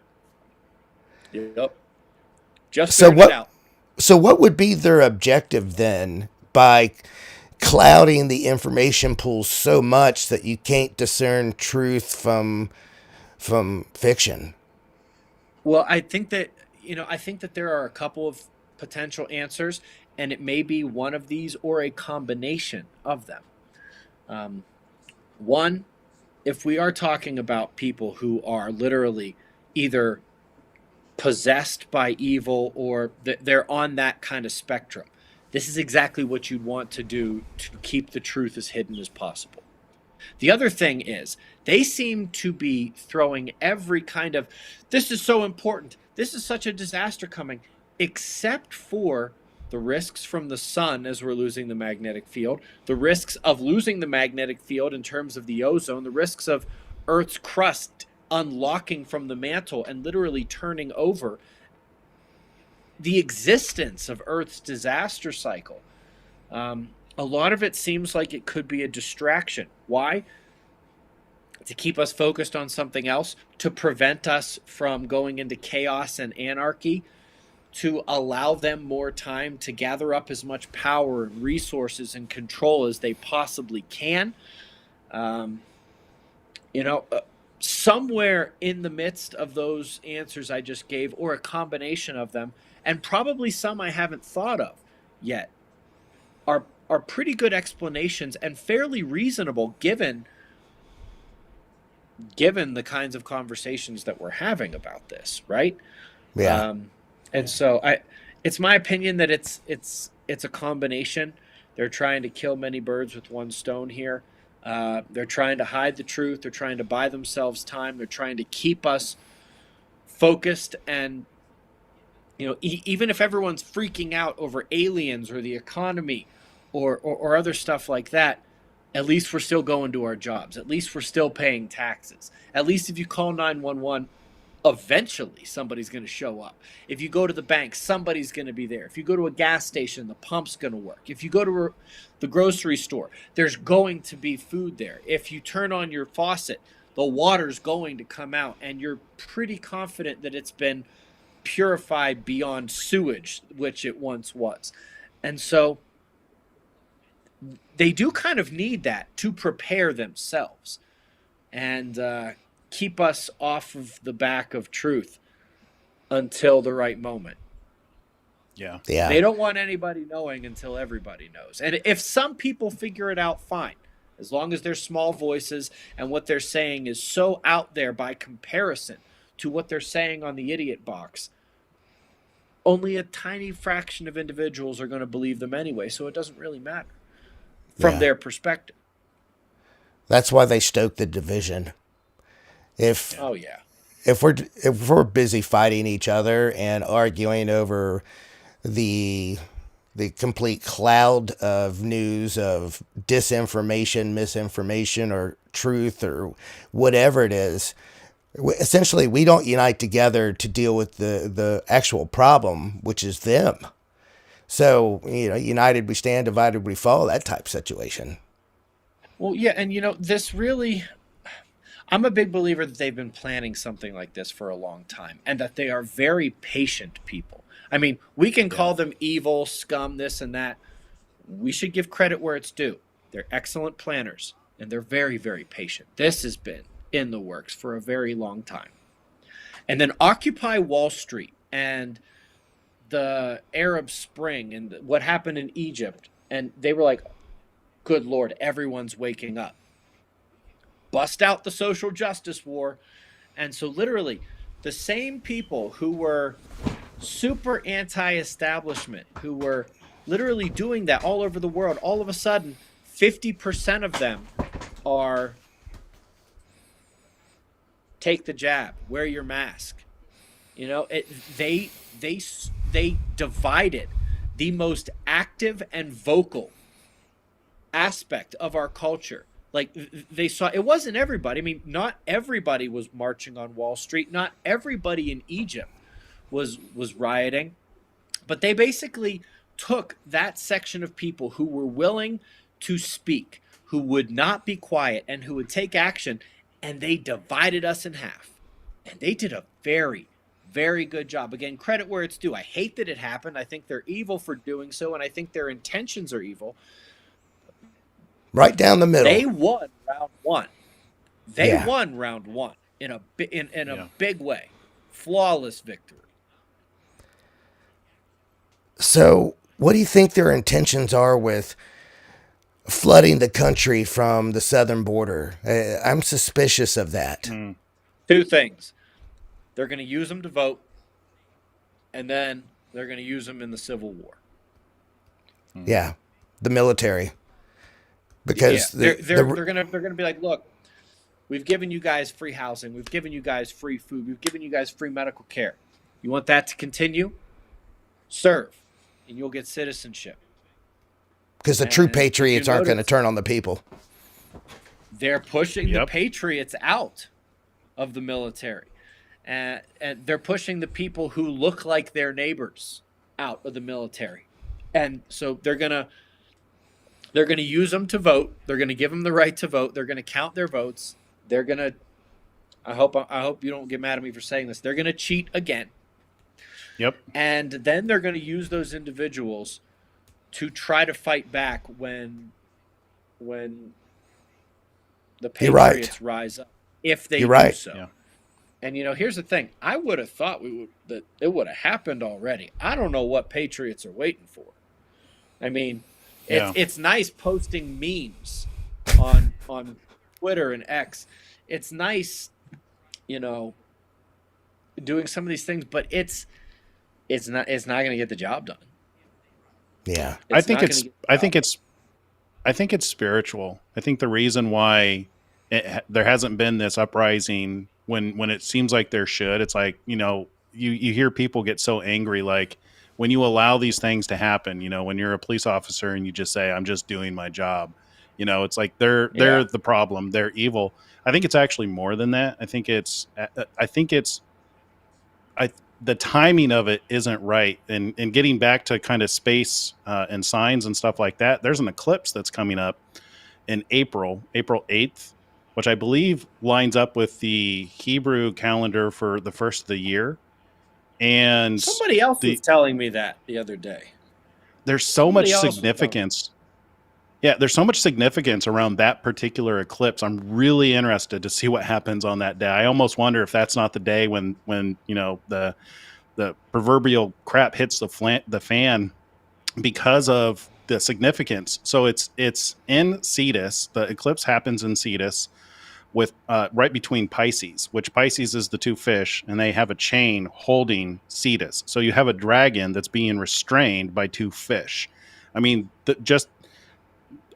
Just figured it out. So what would be their objective then by clouding the information pool so much that you can't discern truth from fiction? Well, I think that there are a couple of potential answers, and it may be one of these or a combination of them. Um, One, if we are talking about people who are literally either possessed by evil or they're on that kind of spectrum, this is exactly what you'd want to do to keep the truth as hidden as possible. The other thing is, they seem to be throwing every kind of, this is so important, this is such a disaster coming, except for the risks from the sun as we're losing the magnetic field, the risks of losing the magnetic field in terms of the ozone, the risks of Earth's crust unlocking from the mantle and literally turning over, the existence of Earth's disaster cycle. A lot of it seems like it could be a distraction. Why? To keep us focused on something else, to prevent us from going into chaos and anarchy, to allow them more time to gather up as much power and resources and control as they possibly can. Um, you know, Somewhere in the midst of those answers I just gave, or a combination of them, and probably some I haven't thought of yet, are pretty good explanations and fairly reasonable given the kinds of conversations that we're having about this, right? Yeah. Um, and so it's my opinion that it's a combination. They're trying to kill many birds with one stone here. They're trying to hide the truth. They're trying to buy themselves time. They're trying to keep us focused. And even if everyone's freaking out over aliens or the economy or other stuff like that, at least we're still going to our jobs. At least we're still paying taxes. At least if you call 911, eventually somebody's going to show up. If you go to the bank, somebody's going to be there. If you go to a gas station, the pump's going to work. If you go to the grocery store, there's going to be food there. If you turn on your faucet, the water's going to come out, and you're pretty confident that it's been purified beyond sewage, which it once was. And so they do kind of need that to prepare themselves and keep us off of the back of truth until the right moment. Yeah. Yeah. They don't want anybody knowing until everybody knows. And if some people figure it out, fine. As long as they're small voices and what they're saying is so out there by comparison to what they're saying on the idiot box, only a tiny fraction of individuals are going to believe them anyway, so it doesn't really matter from Yeah. their perspective. That's why they stoke the division. If Oh, yeah. if we're busy fighting each other and arguing over the the complete cloud of news of disinformation, misinformation, or truth, or whatever it is, essentially we don't unite together to deal with the actual problem, which is them. So, united we stand, divided we fall, that type situation. Well, yeah, and this really, I'm a big believer that they've been planning something like this for a long time and that they are very patient people. I mean, we can call them evil, scum, this and that. We should give credit where it's due. They're excellent planners and they're very, very patient. This has been in the works for a very long time. And then Occupy Wall Street and the Arab Spring and what happened in Egypt. And they were like, good Lord, everyone's waking up. Bust out the social justice war. And so literally the same people who were super anti-establishment, who were literally doing that all over the world, all of a sudden 50% of them are take the jab, wear your mask. They divided the most active and vocal aspect of our culture. Like, they saw, it wasn't everybody. I mean, not everybody was marching on Wall Street. Not everybody in Egypt was rioting. But they basically took that section of people who were willing to speak, who would not be quiet, and who would take action, and they divided us in half. And they did a very, very good job. Again, credit where it's due. I hate that it happened. I think they're evil for doing so, and I think their intentions are evil. Right down the middle. They won round one. They Yeah. won round one in a Yeah. big way. Flawless victory. So, what do you think their intentions are with flooding the country from the southern border? I'm suspicious of that. Mm. Two things. They're going to use them to vote, and then they're going to use them in the Civil War. Yeah, the military. Yeah, Because they're gonna be like, look, we've given you guys free housing, we've given you guys free food, we've given you guys free medical care. You want that to continue? Serve, and you'll get citizenship. because the true And patriots you aren't going to notice turn on the people. they're pushing the Yep. patriots out of the military, and they're pushing the people who look like their neighbors out of the military, and so they're gonna use them to vote. They're gonna give them the right to vote. They're gonna count their votes. They're gonna. I hope you don't get mad at me for saying this. They're gonna cheat again, Yep. and then they're gonna use those individuals to try to fight back when the You're right. patriots rise up, if they You're do right. so. Yeah. And here's the thing: I would have thought that it would have happened already. I don't know what patriots are waiting for. I mean, Yeah. it's nice posting memes on Twitter and X. It's nice, doing some of these things, but it's not going to get the job done. Yeah. I It's think not it's gonna get the I job think done. it's I think it's spiritual. I think the reason why there hasn't been this uprising when it seems like there should, it's like, you hear people get so angry, like when you allow these things to happen, when you're a police officer and you just say, I'm just doing my job, it's like they're Yeah. the problem, they're evil. I think it's actually more than that. I think it's the timing of it isn't right. And getting back to kind of space and signs and stuff like that, there's an eclipse that's coming up in April 8th, which I believe lines up with the Hebrew calendar for the first of the year. And Somebody else was the telling me that the other day. there's so Somebody much else was telling me. significance. Yeah, there's so much significance around that particular eclipse. I'm really interested to see what happens on that day. I almost wonder if that's not the day when the proverbial crap hits the fan because of the significance. So it's in Cetus. The eclipse happens in Cetus with right between Pisces, which Pisces is the two fish, and they have a chain holding Cetus. So you have a dragon that's being restrained by two fish. I mean,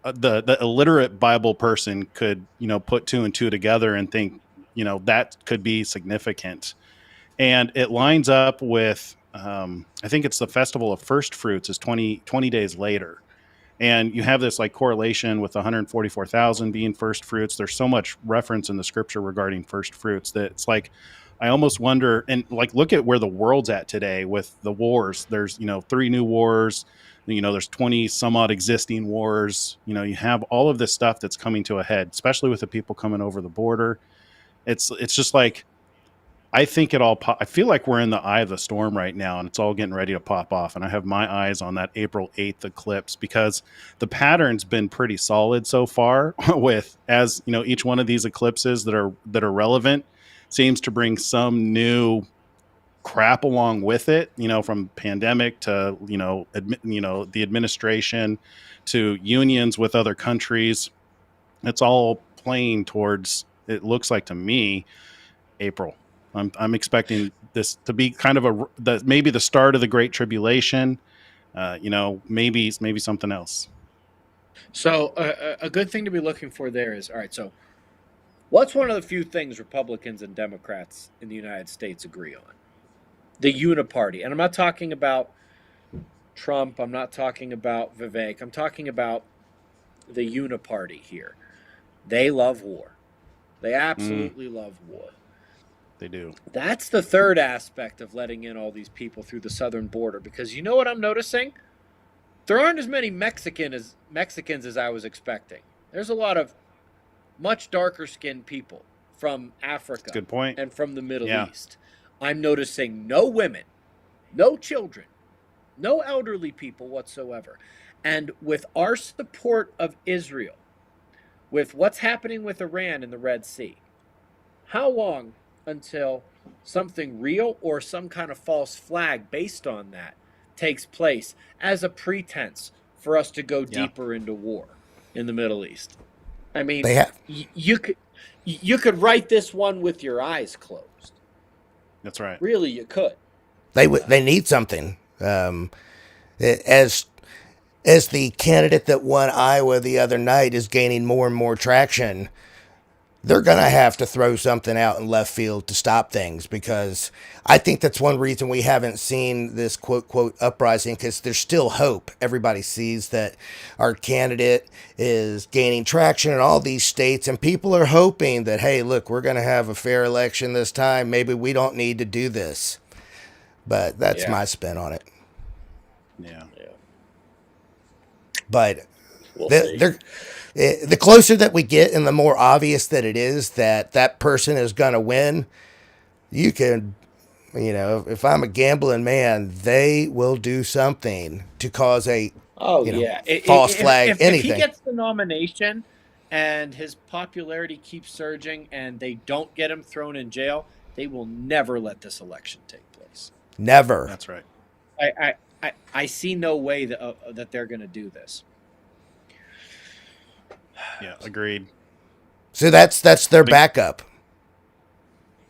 the illiterate Bible person could put two and two together and think that could be significant. And it lines up with I think it's the festival of first fruits is 20 days later. And you have this like correlation with 144,000 being first fruits. There's so much reference in the scripture regarding first fruits that it's like, I almost wonder, and like, look at where the world's at today with the wars. There's, 3 new wars, there's 20 some odd existing wars. You have all of this stuff that's coming to a head, especially with the people coming over the border. It's just like, I think I feel like we're in the eye of the storm right now, and it's all getting ready to pop off. And I have my eyes on that April 8th eclipse because the pattern's been pretty solid so far with, as each one of these eclipses that are relevant seems to bring some new crap along with it, from pandemic to, the administration to unions with other countries. It's all playing towards, it looks like to me, April. I'm expecting this to be kind of maybe the start of the Great Tribulation. Maybe something else. So a good thing to be looking for there is, all right, so what's one of the few things Republicans and Democrats in the United States agree on? The uniparty. And I'm not talking about Trump. I'm not talking about Vivek. I'm talking about the uniparty here. They love war. They absolutely love war. They do. That's the third aspect of letting in all these people through the southern border, because you know what I'm noticing? There aren't as many Mexicans as I was expecting. There's a lot of much darker skinned people from Africa Good point. and from the Middle Yeah. East. I'm noticing no women, no children, no elderly people whatsoever. And with our support of Israel, with what's happening with Iran in the Red Sea, how long until something real or some kind of false flag based on that takes place as a pretense for us to go Yeah, deeper into war in the Middle East? I mean, They have you could write this one with your eyes closed. that's right. Really, you could. they need something. As the candidate that won Iowa the other night is gaining more and more traction, they're going to have to throw something out in left field to stop things, because I think that's one reason we haven't seen this quote, quote, uprising, because there's still hope. Everybody sees that our candidate is gaining traction in all these states, and people are hoping that, hey, look, we're going to have a fair election this time. Maybe we don't need to do this. But that's Yeah. my spin on it. Yeah. Yeah. But We'll the, see. they're the closer that we get and the more obvious that it is that that person is going to win, you can, if I'm a gambling man, they will do something to cause a, Oh yeah. false flag, If he anything. gets the nomination and his popularity keeps surging and they don't get him thrown in jail, they will never let this election take place. Never. That's right. I see no way that they're going to do this. Yeah, agreed. So that's their backup.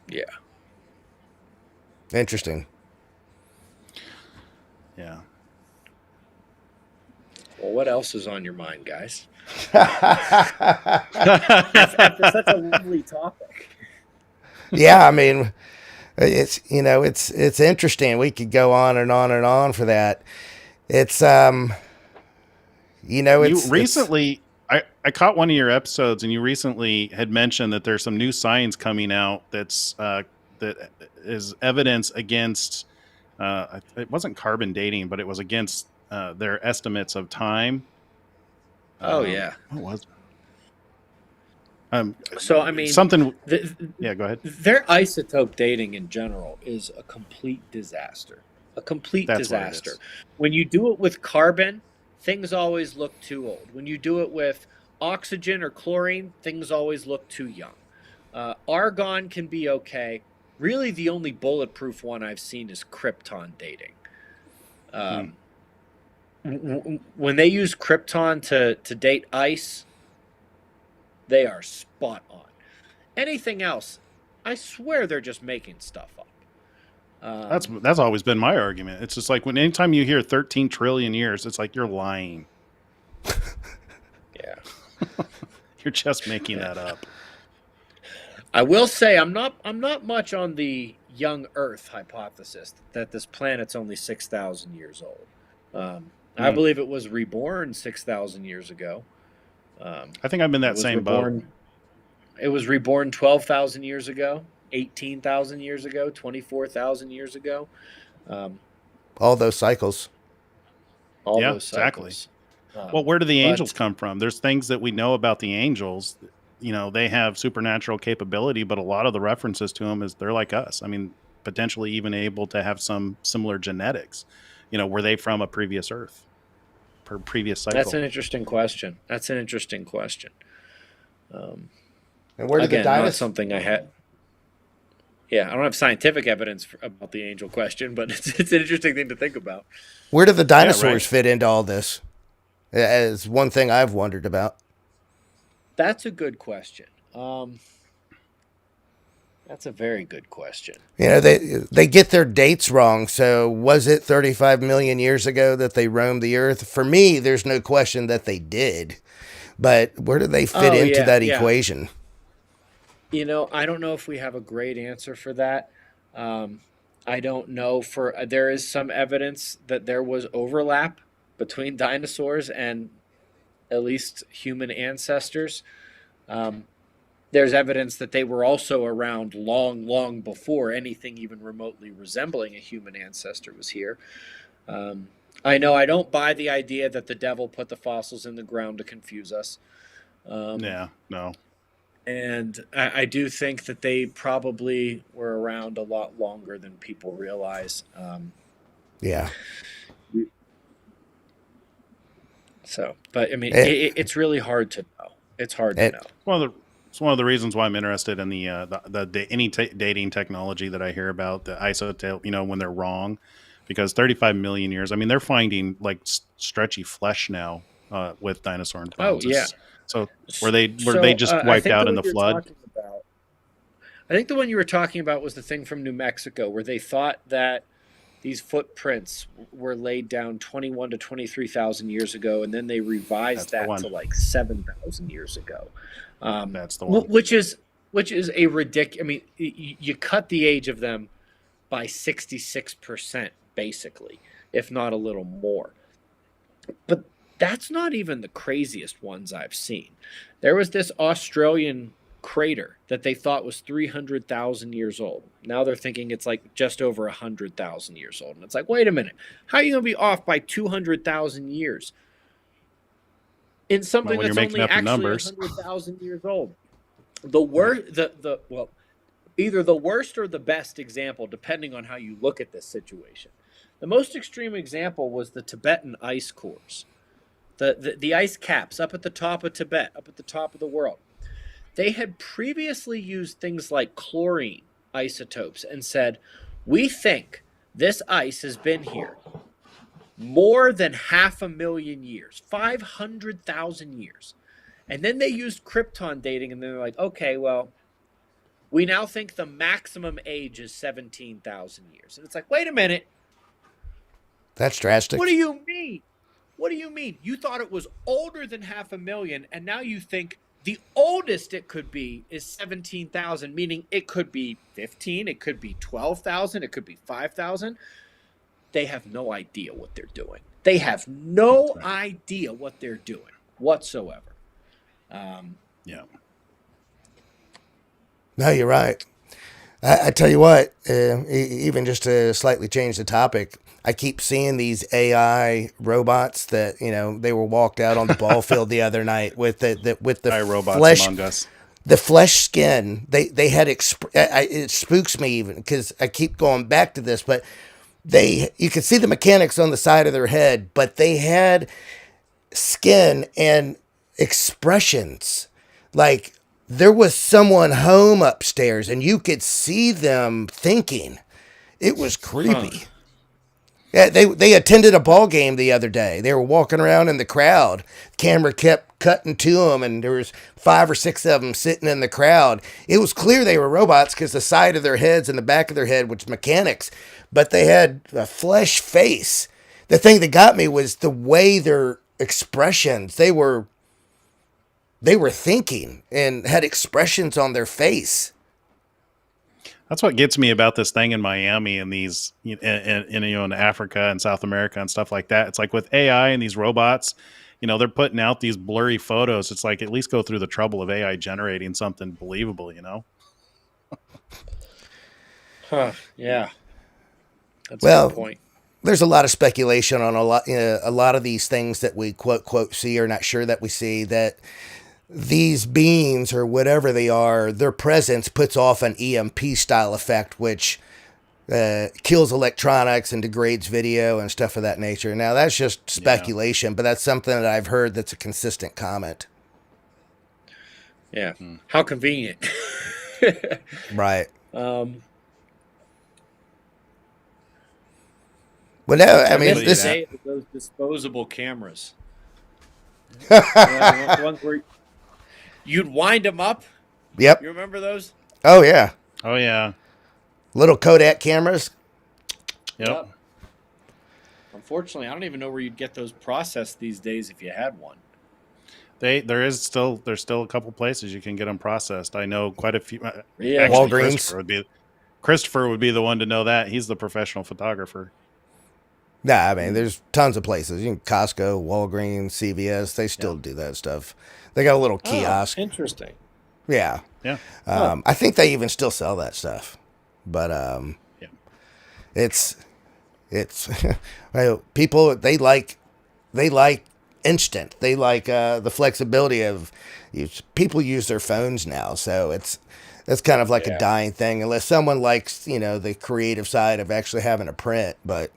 Yeah. Interesting. Yeah. Well, what else is on your mind, guys? After such a lovely topic. Yeah, I mean, it's interesting. We could go on and on and on for that. It's You recently, I caught one of your episodes, and you recently had mentioned that there's some new science coming out that is evidence against. It wasn't carbon dating, but it was against their estimates of time. Oh yeah. What was it? So I mean, something. Yeah, go ahead. their isotope dating in general is a complete disaster. A complete That's what it disaster. is. When you do it with carbon, things always look too old. When you do it with oxygen or chlorine, things always look too young. Argon can be okay. Really, the only bulletproof one I've seen is krypton dating. When they use krypton to date ice, they are spot on. Anything else, I swear they're just making stuff up. That's always been my argument. It's just like anytime you hear 13 trillion years, it's like you're lying. Yeah. You're just making that up. I will say I'm not much on the young Earth hypothesis that this planet's only 6,000 years old. I believe it was reborn 6,000 years ago. I think I'm in that same boat. It was reborn 12,000 years ago, 18,000 years ago, 24,000 years ago. all those cycles. All Yeah, those cycles. exactly. Well, where do the angels come from? There's things that we know about the angels. They have supernatural capability, but a lot of the references to them is they're like us. I mean, potentially even able to have some similar genetics. Were they from a previous Earth, per previous cycle? That's an interesting question. And where did Again, the not dinosaurs? something I had. Yeah, I don't have scientific evidence about the angel question, but it's an interesting thing to think about. Where do the dinosaurs right. fit into all this? As one thing I've wondered about. That's a good question. That's a very good question. They get their dates wrong. So was it 35 million years ago that they roamed the earth? For me, there's no question that they did. But where do they fit into that equation? I don't know if we have a great answer for that. I don't know there is some evidence that there was overlap between dinosaurs and at least human ancestors. There's evidence that they were also around long, long before anything even remotely resembling a human ancestor was here. I know I don't buy the idea that the devil put the fossils in the ground to confuse us. Yeah, no. And I do think that they probably were around a lot longer than people realize. Yeah. But I mean, It, it's really hard to know. It's hard to it, know. It's one of the reasons why I'm interested in any dating technology that I hear about, the isotope, when they're wrong, because 35 million years. I mean, they're finding like stretchy flesh now with dinosaur and Oh bones. yeah. So were they So just I wiped think the out in one the you're flood? talking about. I think the one you were talking about was the thing from New Mexico, where they thought that these footprints were laid down 21 to 23,000 years ago, and then they revised That's the that one. to like 7,000 years ago, That's the one. which is a ridiculous. I mean, you cut the age of them by 66%, basically, if not a little more. But that's not even the craziest ones I've seen. There was this Australian crater that they thought was 300,000 years old. Now they're thinking it's like just over 100,000 years old. And it's like, wait a minute, how are you going to be off by 200,000 years in Well, something when you're that's making only up the actually numbers. 100,000 years old? The worst, well, either the worst or the best example, depending on how you look at this situation. The most extreme example was the Tibetan ice cores, the ice caps up at the top of Tibet, up at the top of the world. They had previously used things like chlorine isotopes and said, we think this ice has been here more than 500,000 years, 500,000 years. And then they used krypton dating, and they're like, okay, well, we now think the maximum age is 17,000 years. And it's like, wait a minute. that's drastic. What do you mean? What do you mean? You thought it was older than 500,000, and now you think the oldest it could be is 17,000, meaning it could be 15, it could be 12,000, it could be 5,000. They have no idea what they're doing. They have no idea what they're doing whatsoever. Yeah. No, you're right. I tell you what, even just to slightly change the topic, I keep seeing these AI robots that they were walked out on the ball field the other night with the Robots flesh, among us. the flesh skin. They had it spooks me even because I keep going back to this, but you could see the mechanics on the side of their head, but they had skin and expressions like there was someone home upstairs and you could see them thinking. It was creepy. Yeah, they attended a ball game the other day. They were walking around in the crowd. Camera kept cutting to them, and there was 5 or 6 of them sitting in the crowd. It was clear they were robots because the side of their heads and the back of their head was mechanics, but they had a flesh face. The thing that got me was the way their expressions. They were thinking and had expressions on their face. That's what gets me about this thing in Miami and these in Africa and South America and stuff like that. It's like with AI and these robots, they're putting out these blurry photos. It's like at least go through the trouble of AI generating something believable, Yeah. That's a Well, good point. there's a lot of speculation on a lot of these things that we quote see or not sure that we see, that these beings or whatever they are, their presence puts off an EMP style effect, which kills electronics and degrades video and stuff of that nature. Now that's just speculation, but that's something that I've heard that's a consistent comment. Yeah. How convenient. Right. Well, no, I mean, this day of those disposable cameras. The ones where you'd wind them up. Yep. You remember those? Oh yeah. Oh yeah. Little Kodak cameras. Yep. Unfortunately, I don't even know where you'd get those processed these days if you had one. There's still a couple places you can get them processed. I know quite a few. Yeah. Actually, Walgreens. Christopher would be the one to know that. He's the professional photographer. Nah, I mean, there's tons of places. You can Costco, Walgreens, CVS. They still do that stuff. They got a little kiosk. Interesting. Yeah. Yeah. I think they even still sell that stuff, but it's well, people they like instant. They like the flexibility of people use their phones now, so that's kind of like a Yeah. dying thing unless someone likes the creative side of actually having a print. But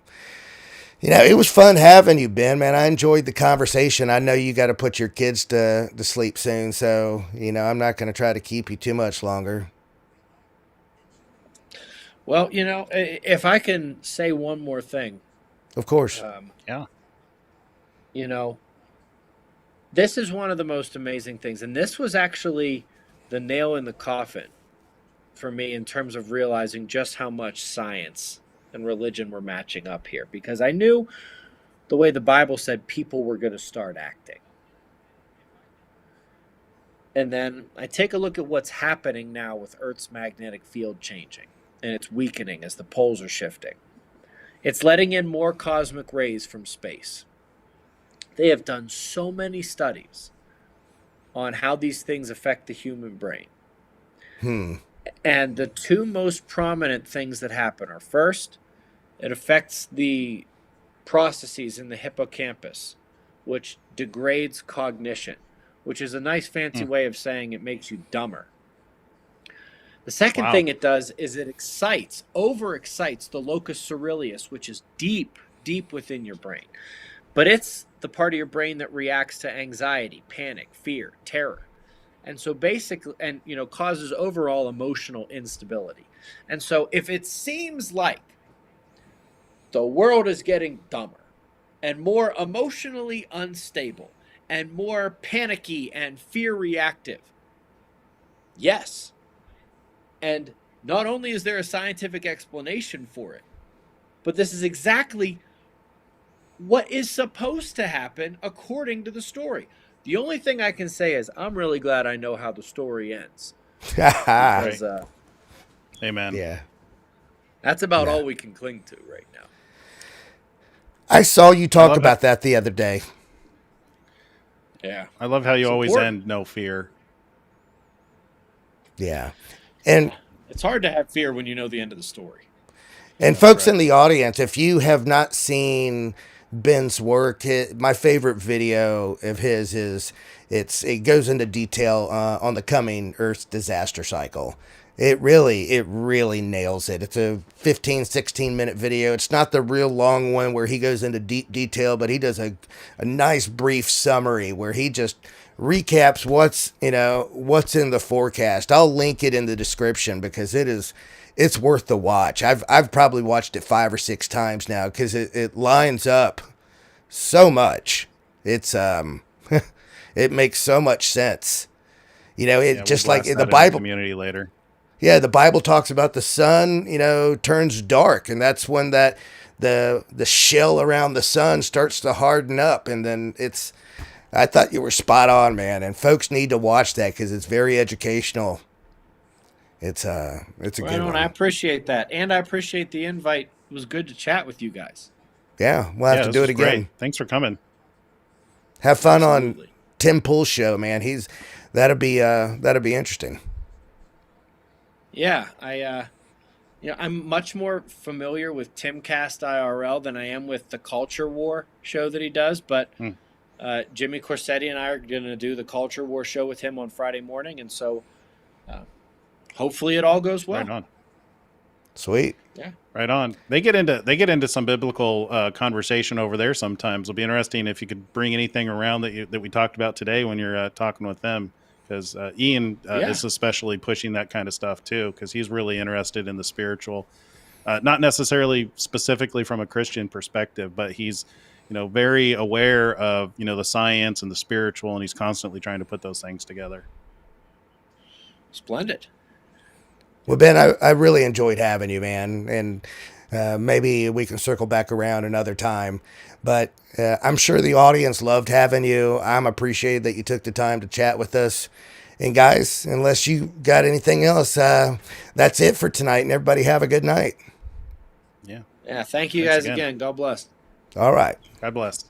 it was fun having you, Ben, man. I enjoyed the conversation. I know you got to put your kids to sleep soon, so I'm not going to try to keep you too much longer. Well, if I can say one more thing, Of course. Yeah. you know, this is one of the most amazing things. And this was actually the nail in the coffin for me in terms of realizing just how much science and religion were matching up here. Because I knew the way the Bible said people were going to start acting. And then I take a look at what's happening now with Earth's magnetic field changing, and it's weakening as the poles are shifting. It's letting in more cosmic rays from space. They have done so many studies on how these things affect the human brain. And the two most prominent things that happen are, first, it affects the processes in the hippocampus, which degrades cognition, which is a nice fancy way of saying it makes you dumber. The second thing it does is it overexcites the locus coeruleus, which is deep, deep within your brain. But it's the part of your brain that reacts to anxiety, panic, fear, terror. And so basically, causes overall emotional instability. And so if it seems like the world is getting dumber and more emotionally unstable and more panicky and fear reactive, yes. And not only is there a scientific explanation for it, but this is exactly what is supposed to happen according to the story. The only thing I can say is I'm really glad I know how the story ends. Because, Amen. Yeah. That's about all we can cling to right now. I saw you talk about that the other day. Yeah. I love how you always end no fear. Yeah. And it's hard to have fear when you know the end of the story. And folks in the audience, if you have not seen Ben's work, my favorite video of his is it goes into detail on the coming Earth disaster cycle. It really nails it. It's a 15, 16-minute video. It's not the real long one where he goes into deep detail, but he does a nice brief summary where he just recaps what's in the forecast. I'll link it in the description because it's worth the watch. I've probably watched it 5 or 6 times now because it lines up so much. It's it makes so much sense. Just like in the Bible community later. Yeah, the Bible talks about the sun, turns dark, and that's when the shell around the sun starts to harden up, and then I thought you were spot on, man, and folks need to watch that because it's very educational. It's a good one. I appreciate that, and I appreciate the invite. It was good to chat with you guys. Yeah, we'll have to do it again. Great. Thanks for coming. Have fun on Tim Pool's show, man. That'll be interesting. Yeah, I'm much more familiar with Timcast IRL than I am with the Culture War show that he does. But Jimmy Corsetti and I are going to do the Culture War show with him on Friday morning, and so hopefully it all goes well. Right on. Sweet. Yeah. Right on. They get into some biblical conversation over there sometimes. It'll be interesting if you could bring anything around that we talked about today when you're talking with them. Because Ian is especially pushing that kind of stuff too, because he's really interested in the spiritual, not necessarily specifically from a Christian perspective, but he's, very aware of, the science and the spiritual, and he's constantly trying to put those things together. Splendid. Well, Ben, I really enjoyed having you, man, and maybe we can circle back around another time. But I'm sure the audience loved having you. I'm appreciated that you took the time to chat with us. And guys, unless you got anything else, that's it for tonight. And everybody have a good night. Yeah. Yeah. Thank you guys again. God bless. All right. God bless.